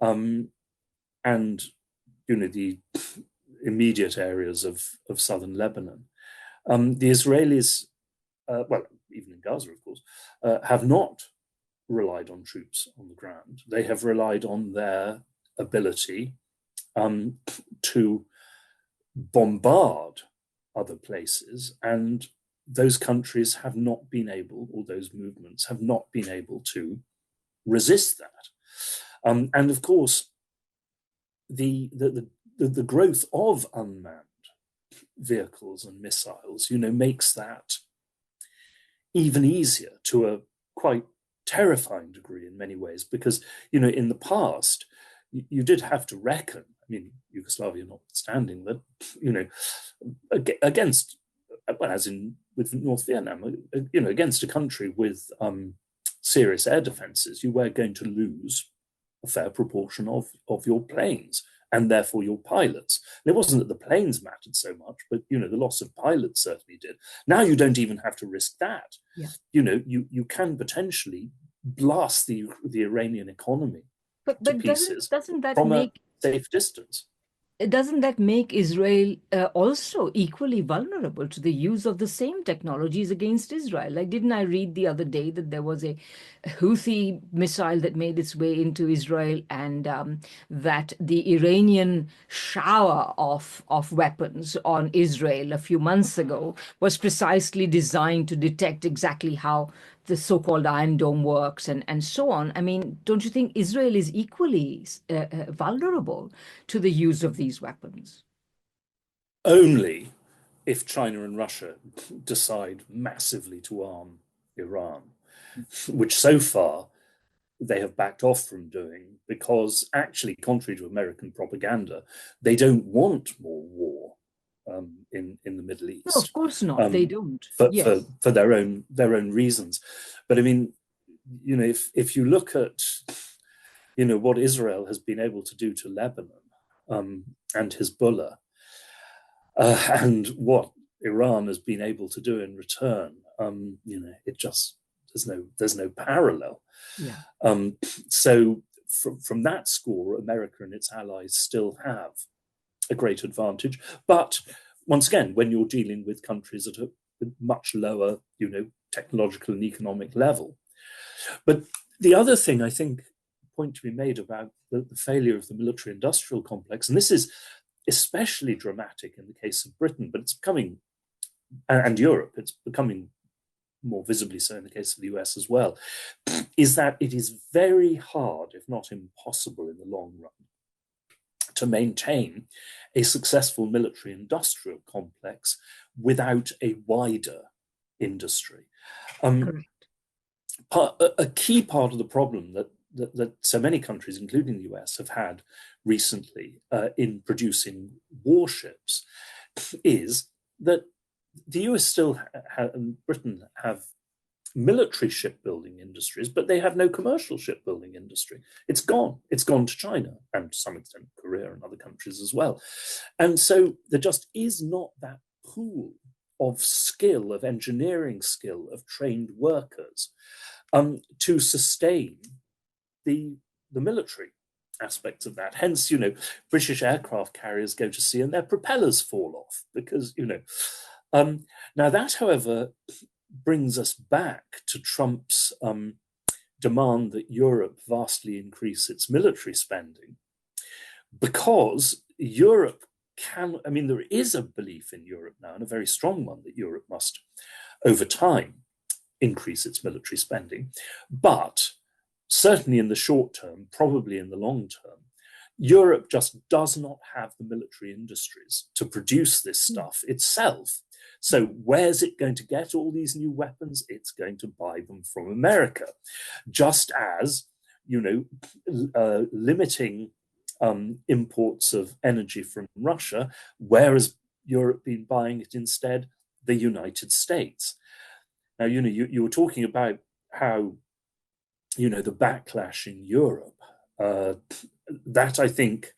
S2: and, the immediate areas of southern Lebanon, the Israelis, even in Gaza, of course, have not relied on troops on the ground. They have relied on their ability to bombard other places, and those countries have not been able, or those movements have not been able to resist that. And of course, the growth of unmanned vehicles and missiles, makes that even easier to a quite terrifying degree in many ways, because, in the past, you did have to reckon, Yugoslavia notwithstanding, that, against, as in with North Vietnam, against a country with serious air defenses, you were going to lose a fair proportion of your planes and therefore your pilots. And it wasn't that the planes mattered so much, but the loss of pilots certainly did. Now you don't even have to risk that.
S1: Yeah.
S2: You can potentially blast the Iranian economy to pieces
S1: doesn't that
S2: from
S1: make
S2: a safe distance.
S1: Doesn't that make Israel also equally vulnerable to the use of the same technologies against Israel? Like, didn't I read the other day that there was a Houthi missile that made its way into Israel, and that the Iranian shower of weapons on Israel a few months ago was precisely designed to detect exactly how the so-called Iron Dome works and so on. I mean, don't you think Israel is equally vulnerable to the use of these weapons?
S2: Only if China and Russia decide massively to arm Iran, which so far they have backed off from doing because, actually, contrary to American propaganda, they don't want more war in the Middle
S1: No, of
S2: East,
S1: course not. They don't. Yes.
S2: for their own reasons. But I mean, if you look at what Israel has been able to do to Lebanon and Hezbollah, and what Iran has been able to do in return, it just there's no parallel.
S1: Yeah.
S2: So from that score, America and its allies still have a great advantage. But once again, when you're dealing with countries at a much lower, technological and economic level. But the other thing, I think, point to be made about the failure of the military-industrial complex, and this is especially dramatic in the case of Britain, but it's becoming, and Europe, it's becoming more visibly so in the case of the US as well, is that it is very hard, if not impossible in the long run, to maintain a successful military-industrial complex without a wider industry. A key part of the problem that so many countries, including the US, have had recently in producing warships is that the US still and Britain have military shipbuilding industries, but they have no commercial shipbuilding industry. It's gone. It's gone to China and to some extent Korea and other countries as well. And so there just is not that pool of skill, of engineering skill, of trained workers to sustain the military aspects of that. Hence, British aircraft carriers go to sea and their propellers fall off because, now that, however, brings us back to Trump's demand that Europe vastly increase its military spending, because Europe there is a belief in Europe now, and a very strong one, that Europe must, over time, increase its military spending. But certainly in the short term, probably in the long term, Europe just does not have the military industries to produce this stuff itself. So where's it going to get all these new weapons? It's going to buy them from America. Just as, limiting imports of energy from Russia, where has Europe been buying it instead? The United States. Now, you were talking about how, the backlash in Europe, that I think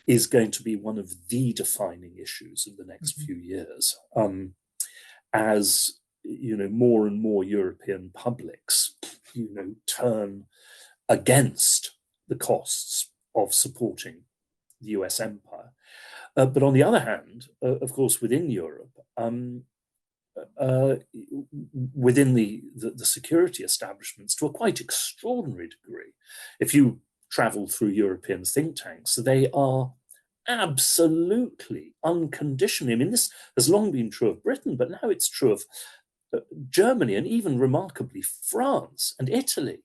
S2: is going to be one of the defining issues of the next few years, as more and more European publics turn against the costs of supporting the US empire. But on the other hand, of course, within Europe, within the security establishments, to a quite extraordinary degree, if you travel through European think tanks, they are absolutely unconditionally. I mean, this has long been true of Britain, but now it's true of Germany and even remarkably France and Italy.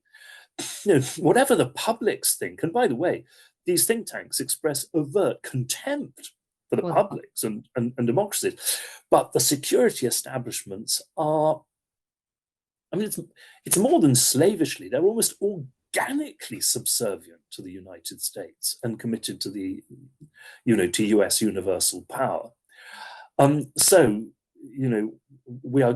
S2: Whatever the publics think, and by the way, these think tanks express overt contempt for the publics and democracies, but the security establishments are, it's more than slavishly, they're almost organically subservient to the United States and committed to to US universal power. So, we're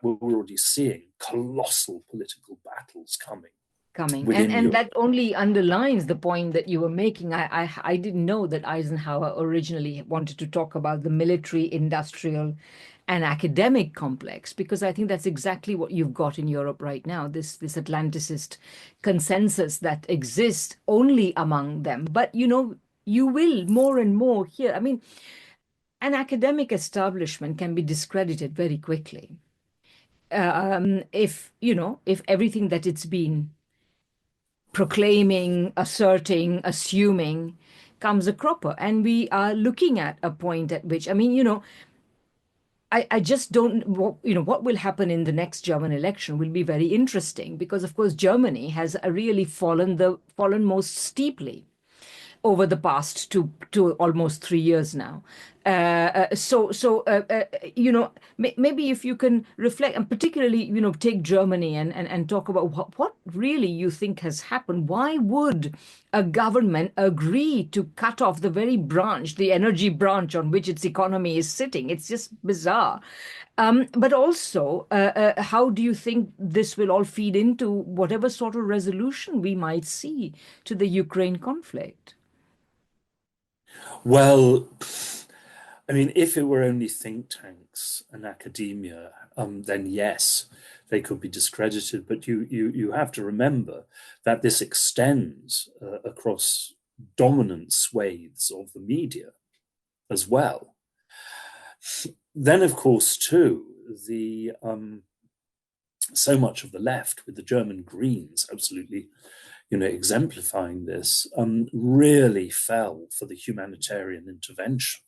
S2: already seeing colossal political battles coming.
S1: And that only underlines the point that you were making. I didn't know that Eisenhower originally wanted to talk about the military, industrial, and academic complex, because I think that's exactly what you've got in Europe right now, this Atlanticist consensus that exists only among them. But, you will more and more hear, an academic establishment can be discredited very quickly. If everything that it's been proclaiming, asserting, assuming comes a cropper. And we are looking at a point at which, I just don't, what will happen in the next German election will be very interesting because, of course, Germany has really fallen most steeply over the past to almost 3 years now. Maybe if you can reflect and particularly, take Germany and talk about what really you think has happened. Why would a government agree to cut off the very branch, the energy branch on which its economy is sitting? It's just bizarre. But also, how do you think this will all feed into whatever sort of resolution we might see to the Ukraine conflict?
S2: Well, I mean, if it were only think tanks and academia, then yes, they could be discredited. But you have to remember that this extends across dominant swathes of the media as well. Then, of course, too, the so much of the left, with the German Greens absolutely, exemplifying this, really fell for the humanitarian intervention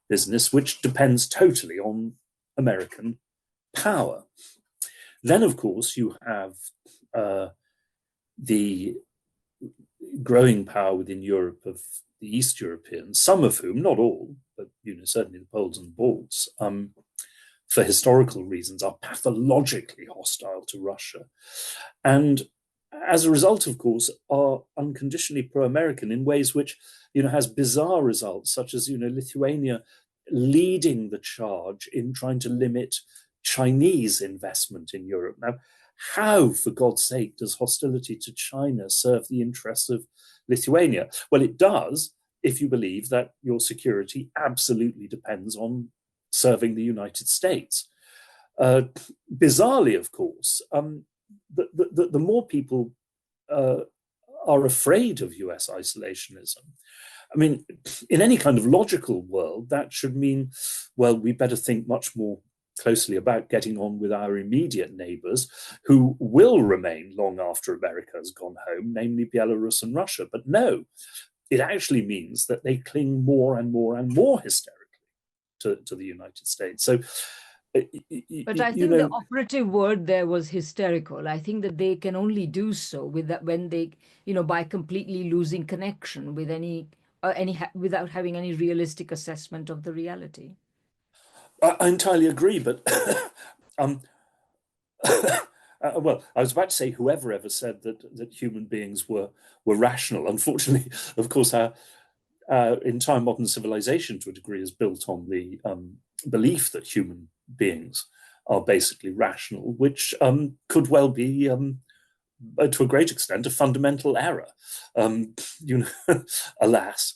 S2: business, which depends totally on American power. Then, of course, you have the growing power within Europe of the East Europeans, some of whom, not all, but certainly the Poles and the Balts, for historical reasons, are pathologically hostile to Russia. And as a result, of course, are unconditionally pro-American in ways which, has bizarre results, such as, Lithuania leading the charge in trying to limit Chinese investment in Europe. Now, how, for God's sake, does hostility to China serve the interests of Lithuania? Well, it does if you believe that your security absolutely depends on serving the United States. Bizarrely, of course, the more people are afraid of US isolationism, I mean, in any kind of logical world, that should mean, well, we better think much more closely about getting on with our immediate neighbors who will remain long after America has gone home, namely Belarus and Russia. But no, it actually means that they cling more and more and more hysterically to the United States. So,
S1: But I think the operative word there was hysterical. I think that they can only do so with that when they, by completely losing connection with without having any realistic assessment of the reality.
S2: I entirely agree, but well, I was about to say whoever ever said that human beings were rational. Unfortunately, of course, our entire modern civilization, to a degree, is built on the belief that human beings are basically rational, which could well be, to a great extent, a fundamental error. Alas.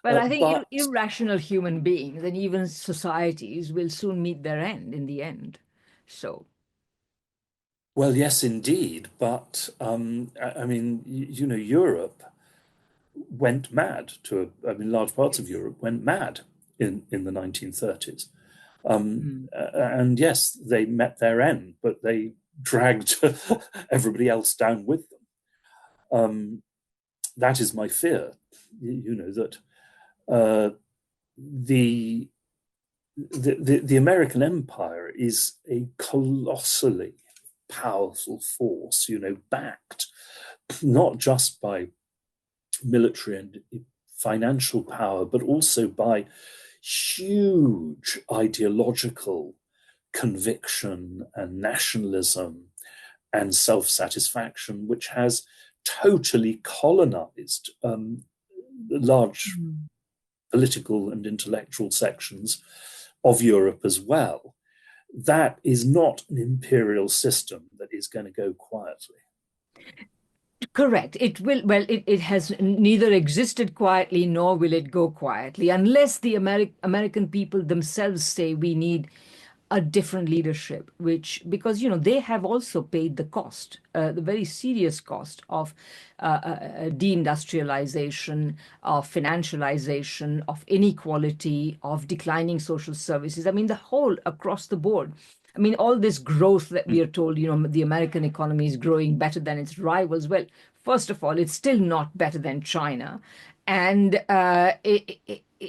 S1: Well, I think irrational human beings and even societies will soon meet their end in the end. So.
S2: Well, yes, indeed. But I mean, Europe went mad large parts of Europe went mad in the 1930s. And yes, they met their end, but they dragged everybody else down with them. That is my fear, that the American empire is a colossally powerful force, backed not just by military and financial power, but also by huge ideological conviction and nationalism and self-satisfaction, which has totally colonized large political and intellectual sections of Europe as well. That is not an imperial system that is going to go quietly.
S1: Correct. It will, well, it has neither existed quietly nor will it go quietly unless the American people themselves say we need a different leadership, because they have also paid the cost, the very serious cost of deindustrialization, of financialization, of inequality, of declining social services. I mean, the whole across the board. I mean, all this growth that we are told, the American economy is growing better than its rivals. Well, first of all, it's still not better than China. And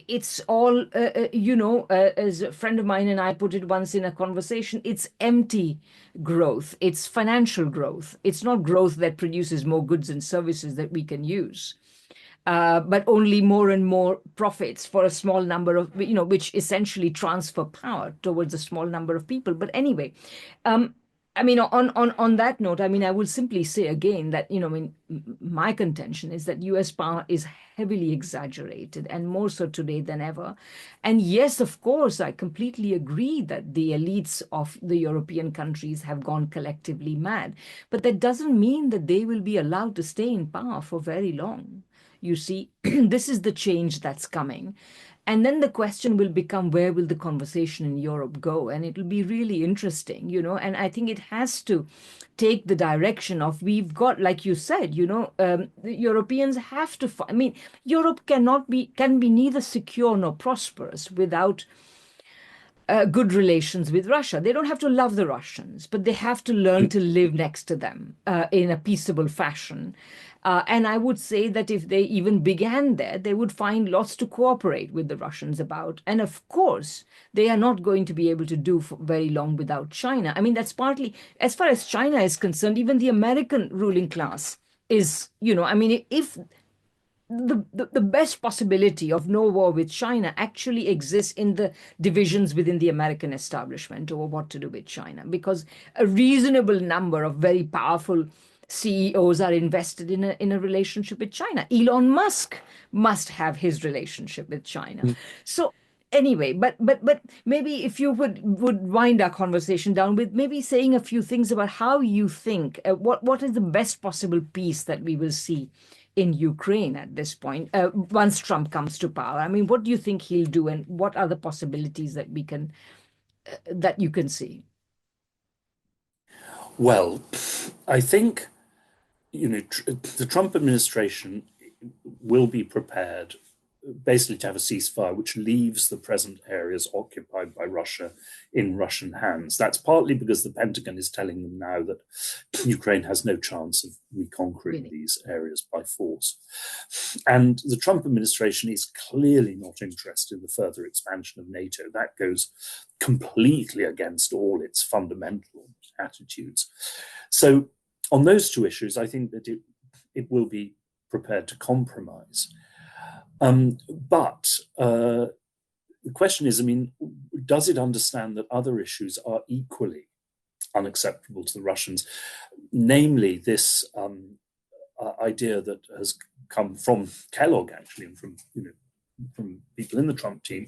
S1: it's all, as a friend of mine and I put it once in a conversation, it's empty growth. It's financial growth. It's not growth that produces more goods and services that we can use, but only more and more profits for a small number of, which essentially transfer power towards a small number of people. But anyway, on that note, I will simply say again that, my contention is that US power is heavily exaggerated, and more so today than ever. And yes, of course, I completely agree that the elites of the European countries have gone collectively mad, but that doesn't mean that they will be allowed to stay in power for very long. You see, this is the change that's coming. And then the question will become, where will the conversation in Europe go? And it'll be really interesting, and I think it has to take the direction of, we've got, like you said, the Europeans have to, Europe can be neither secure nor prosperous without good relations with Russia. They don't have to love the Russians, but they have to learn to live next to them in a peaceable fashion. And I would say that if they even began there, they would find lots to cooperate with the Russians about. And of course, they are not going to be able to do for very long without China. That's partly, as far as China is concerned, even the American ruling class is, if the best possibility of no war with China actually exists in the divisions within the American establishment over what to do with China, because a reasonable number of very powerful CEOs are invested in a relationship with China. Elon Musk must have his relationship with China. So anyway, but maybe if you would wind our conversation down with maybe saying a few things about how you think, what is the best possible peace that we will see in Ukraine at this point, once Trump comes to power. What do you think he'll do, and what are the possibilities that that you can see?
S2: Well, I think the Trump administration will be prepared basically to have a ceasefire which leaves the present areas occupied by Russia in Russian hands. That's partly because the Pentagon is telling them now that Ukraine has no chance of reconquering these areas by force. And the Trump administration is clearly not interested in the further expansion of NATO. That goes completely against all its fundamental attitudes. So on those two issues, I think that it will be prepared to compromise. But the question is, does it understand that other issues are equally unacceptable to the Russians? Namely, this idea that has come from Kellogg, actually, and from people in the Trump team,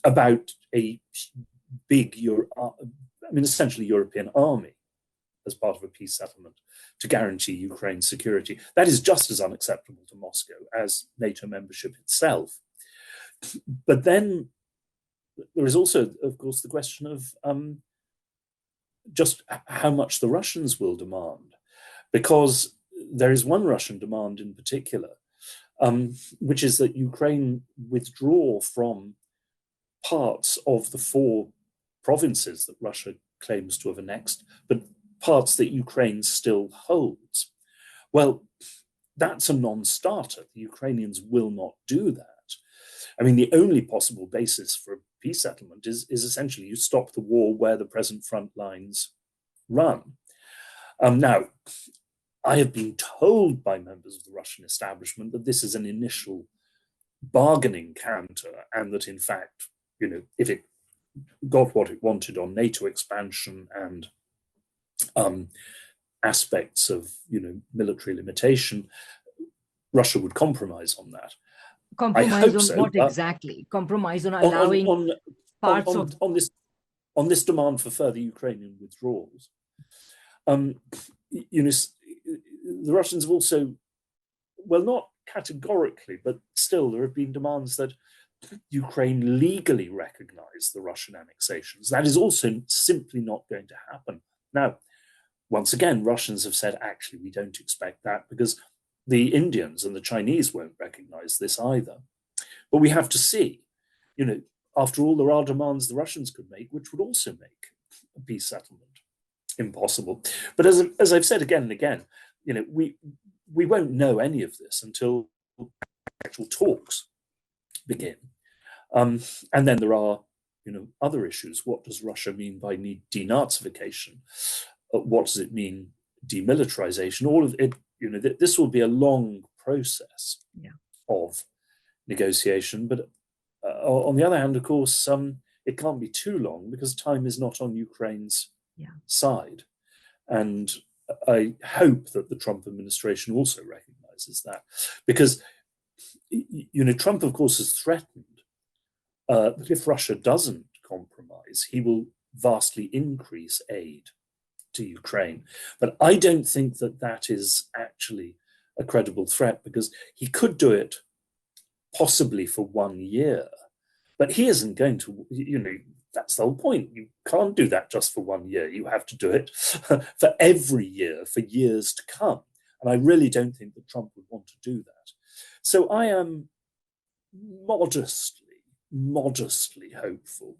S2: about a big, essentially European army as part of a peace settlement to guarantee Ukraine's security. That is just as unacceptable to Moscow as NATO membership itself. But then there is also, of course, the question of just how much the Russians will demand, because there is one Russian demand in particular, which is that Ukraine withdraw from parts of the 4 provinces that Russia claims to have annexed, but parts that Ukraine still holds. Well, that's a non-starter. The Ukrainians will not do that. The only possible basis for a peace settlement is essentially you stop the war where the present front lines run. Now, I have been told by members of the Russian establishment that this is an initial bargaining counter, and that in fact, if it got what it wanted on NATO expansion and aspects of military limitation, Russia would compromise on that.
S1: Compromise on what exactly? Compromise on allowing parts of
S2: on this demand for further Ukrainian withdrawals. The Russians have also, well, not categorically, but still there have been demands that Ukraine legally recognize the Russian annexations. That is also simply not going to happen. Now, once again, Russians have said, actually, we don't expect that because the Indians and the Chinese won't recognize this either. But we have to see, after all, there are demands the Russians could make, which would also make a peace settlement impossible. But as I've said again and again, we won't know any of this until actual talks begin. And then there are, other issues. What does Russia mean by denazification? What does it mean demilitarization? All of it, this will be a long process of negotiation. But on the other hand, of course, it can't be too long because time is not on Ukraine's side. And I hope that the Trump administration also recognizes that, because Trump, of course, has threatened that if Russia doesn't compromise, he will vastly increase aid to Ukraine. But I don't think that that is actually a credible threat, because he could do it possibly for 1 year, but he isn't going to, that's the whole point. You can't do that just for 1 year. You have to do it for every year, for years to come. And I really don't think that Trump would want to do that. So I am modestly hopeful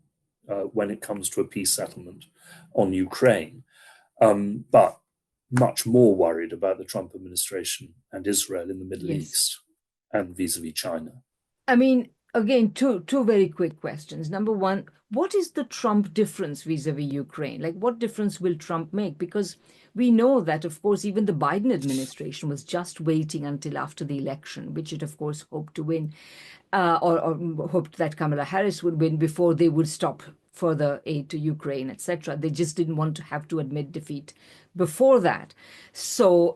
S2: when it comes to a peace settlement on Ukraine, but much more worried about the Trump administration and Israel in the Middle East and vis-a-vis China.
S1: I mean, again, two very quick questions. Number one, what is the Trump difference vis-a-vis Ukraine? Like, what difference will Trump make? Because we know that, of course, even the Biden administration was just waiting until after the election, which it, of course, hoped to win, or hoped that Kamala Harris would win before they would stop further aid to Ukraine, etc. They just didn't want to have to admit defeat before that. So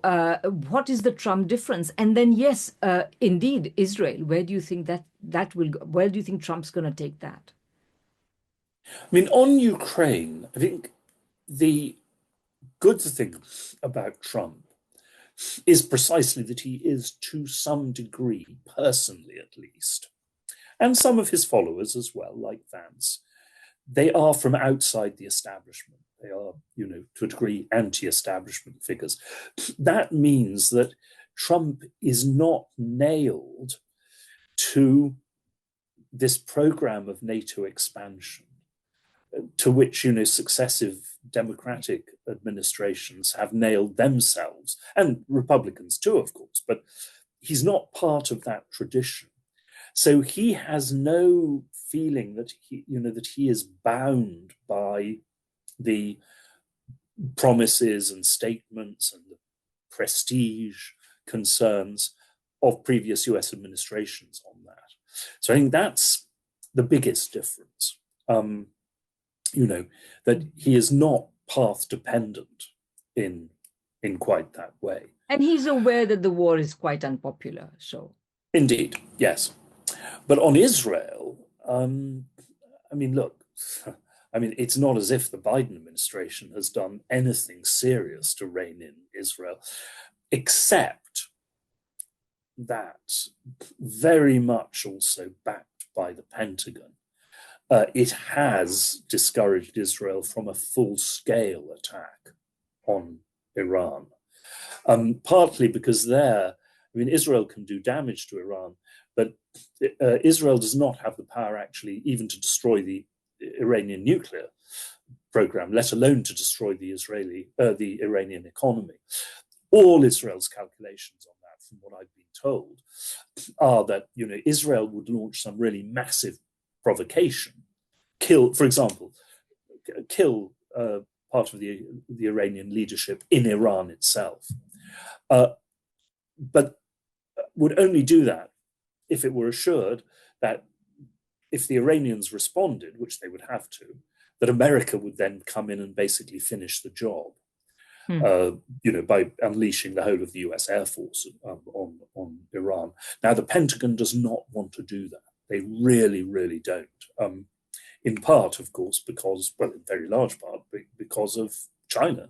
S1: what is the Trump difference? And then, yes, indeed, Israel, where do you think that will go? Where do you think Trump's going to take that?
S2: I mean, on Ukraine, I think the good thing about Trump is precisely that he is, to some degree, personally at least, and some of his followers as well, like Vance, they are from outside the establishment. They are, to a degree, anti-establishment figures. That means that Trump is not nailed to this program of NATO expansion, to which, successive Democratic administrations have nailed themselves, and Republicans too, of course, but he's not part of that tradition. So he has no feeling that he is bound by the promises and statements and the prestige concerns of previous US administrations on that. So I think that's the biggest difference. That he is not path dependent in quite that way.
S1: And he's aware that the war is quite unpopular. So
S2: indeed, yes. But on Israel, look, it's not as if the Biden administration has done anything serious to rein in Israel, except that, very much also backed by the Pentagon, it has discouraged Israel from a full-scale attack on Iran, partly because Israel can do damage to Iran, but Israel does not have the power actually even to destroy the Iranian nuclear program, let alone to destroy the Iranian economy. All Israel's calculations on that, from what I've been told, are that Israel would launch some really massive provocation, for example, kill part of the Iranian leadership in Iran itself, but would only do that if it were assured that if the Iranians responded, which they would have to, that America would then come in and basically finish the job, by unleashing the whole of the US Air Force on Iran. Now, the Pentagon does not want to do that. They really, really don't. In part, of course, because, well, in very large part, because of China.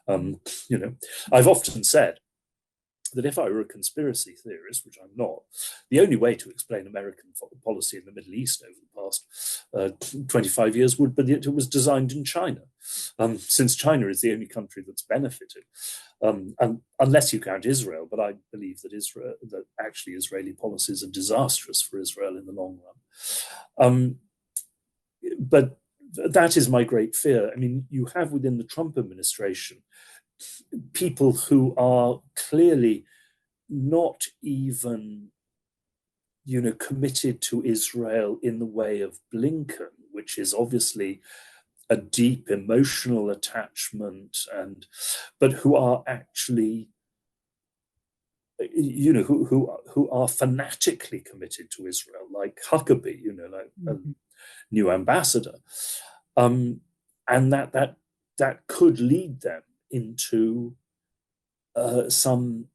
S2: I've often said that if I were a conspiracy theorist, which I'm not, the only way to explain American policy in the Middle East over the past 25 years would be that it was designed in China, since China is the only country that's benefited, and unless you count Israel. But I believe that actually Israeli policies are disastrous for Israel in the long run. But that is my great fear. You have within the Trump administration people who are clearly not even committed to Israel in the way of Blinken, which is obviously a deep emotional attachment, but who are actually, who are fanatically committed to Israel, like Huckabee, like a new ambassador, and that could lead them into some,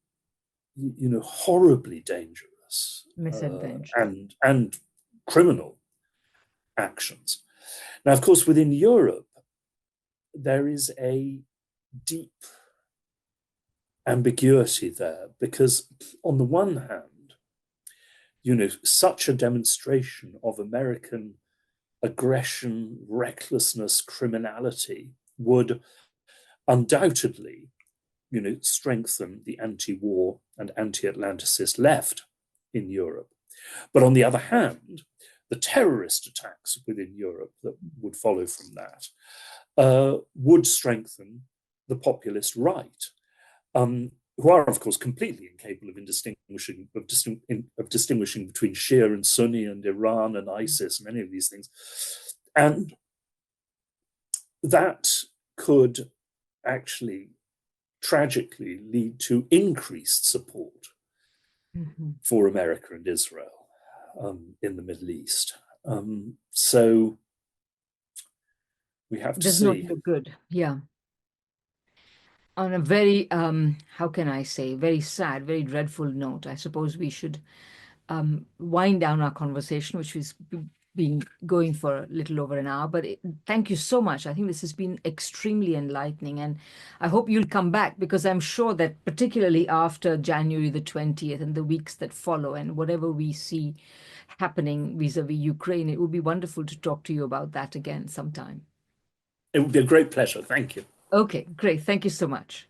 S2: horribly dangerous and criminal actions. Now, of course, within Europe, there is a deep ambiguity there, because on the one hand, such a demonstration of American aggression, recklessness, criminality would undoubtedly, strengthen the anti-war and anti-Atlanticist left in Europe. But on the other hand, the terrorist attacks within Europe that would follow from that would strengthen the populist right, who are, of course, completely incapable of distinguishing between Shia and Sunni and Iran and ISIS and any of these things. And that could actually tragically lead to increased support for America and Israel in the Middle East. So we have to
S1: Does
S2: see.
S1: not look good. Yeah. On a very, how can I say, very sad, very dreadful note, I suppose we should wind down our conversation, which has been going for a little over an hour. But thank you so much. I think this has been extremely enlightening. And I hope you'll come back, because I'm sure that particularly after January the 20th and the weeks that follow and whatever we see happening vis-a-vis Ukraine, it would be wonderful to talk to you about that again sometime.
S2: It would be a great pleasure. Thank you.
S1: Okay, great. Thank you so much.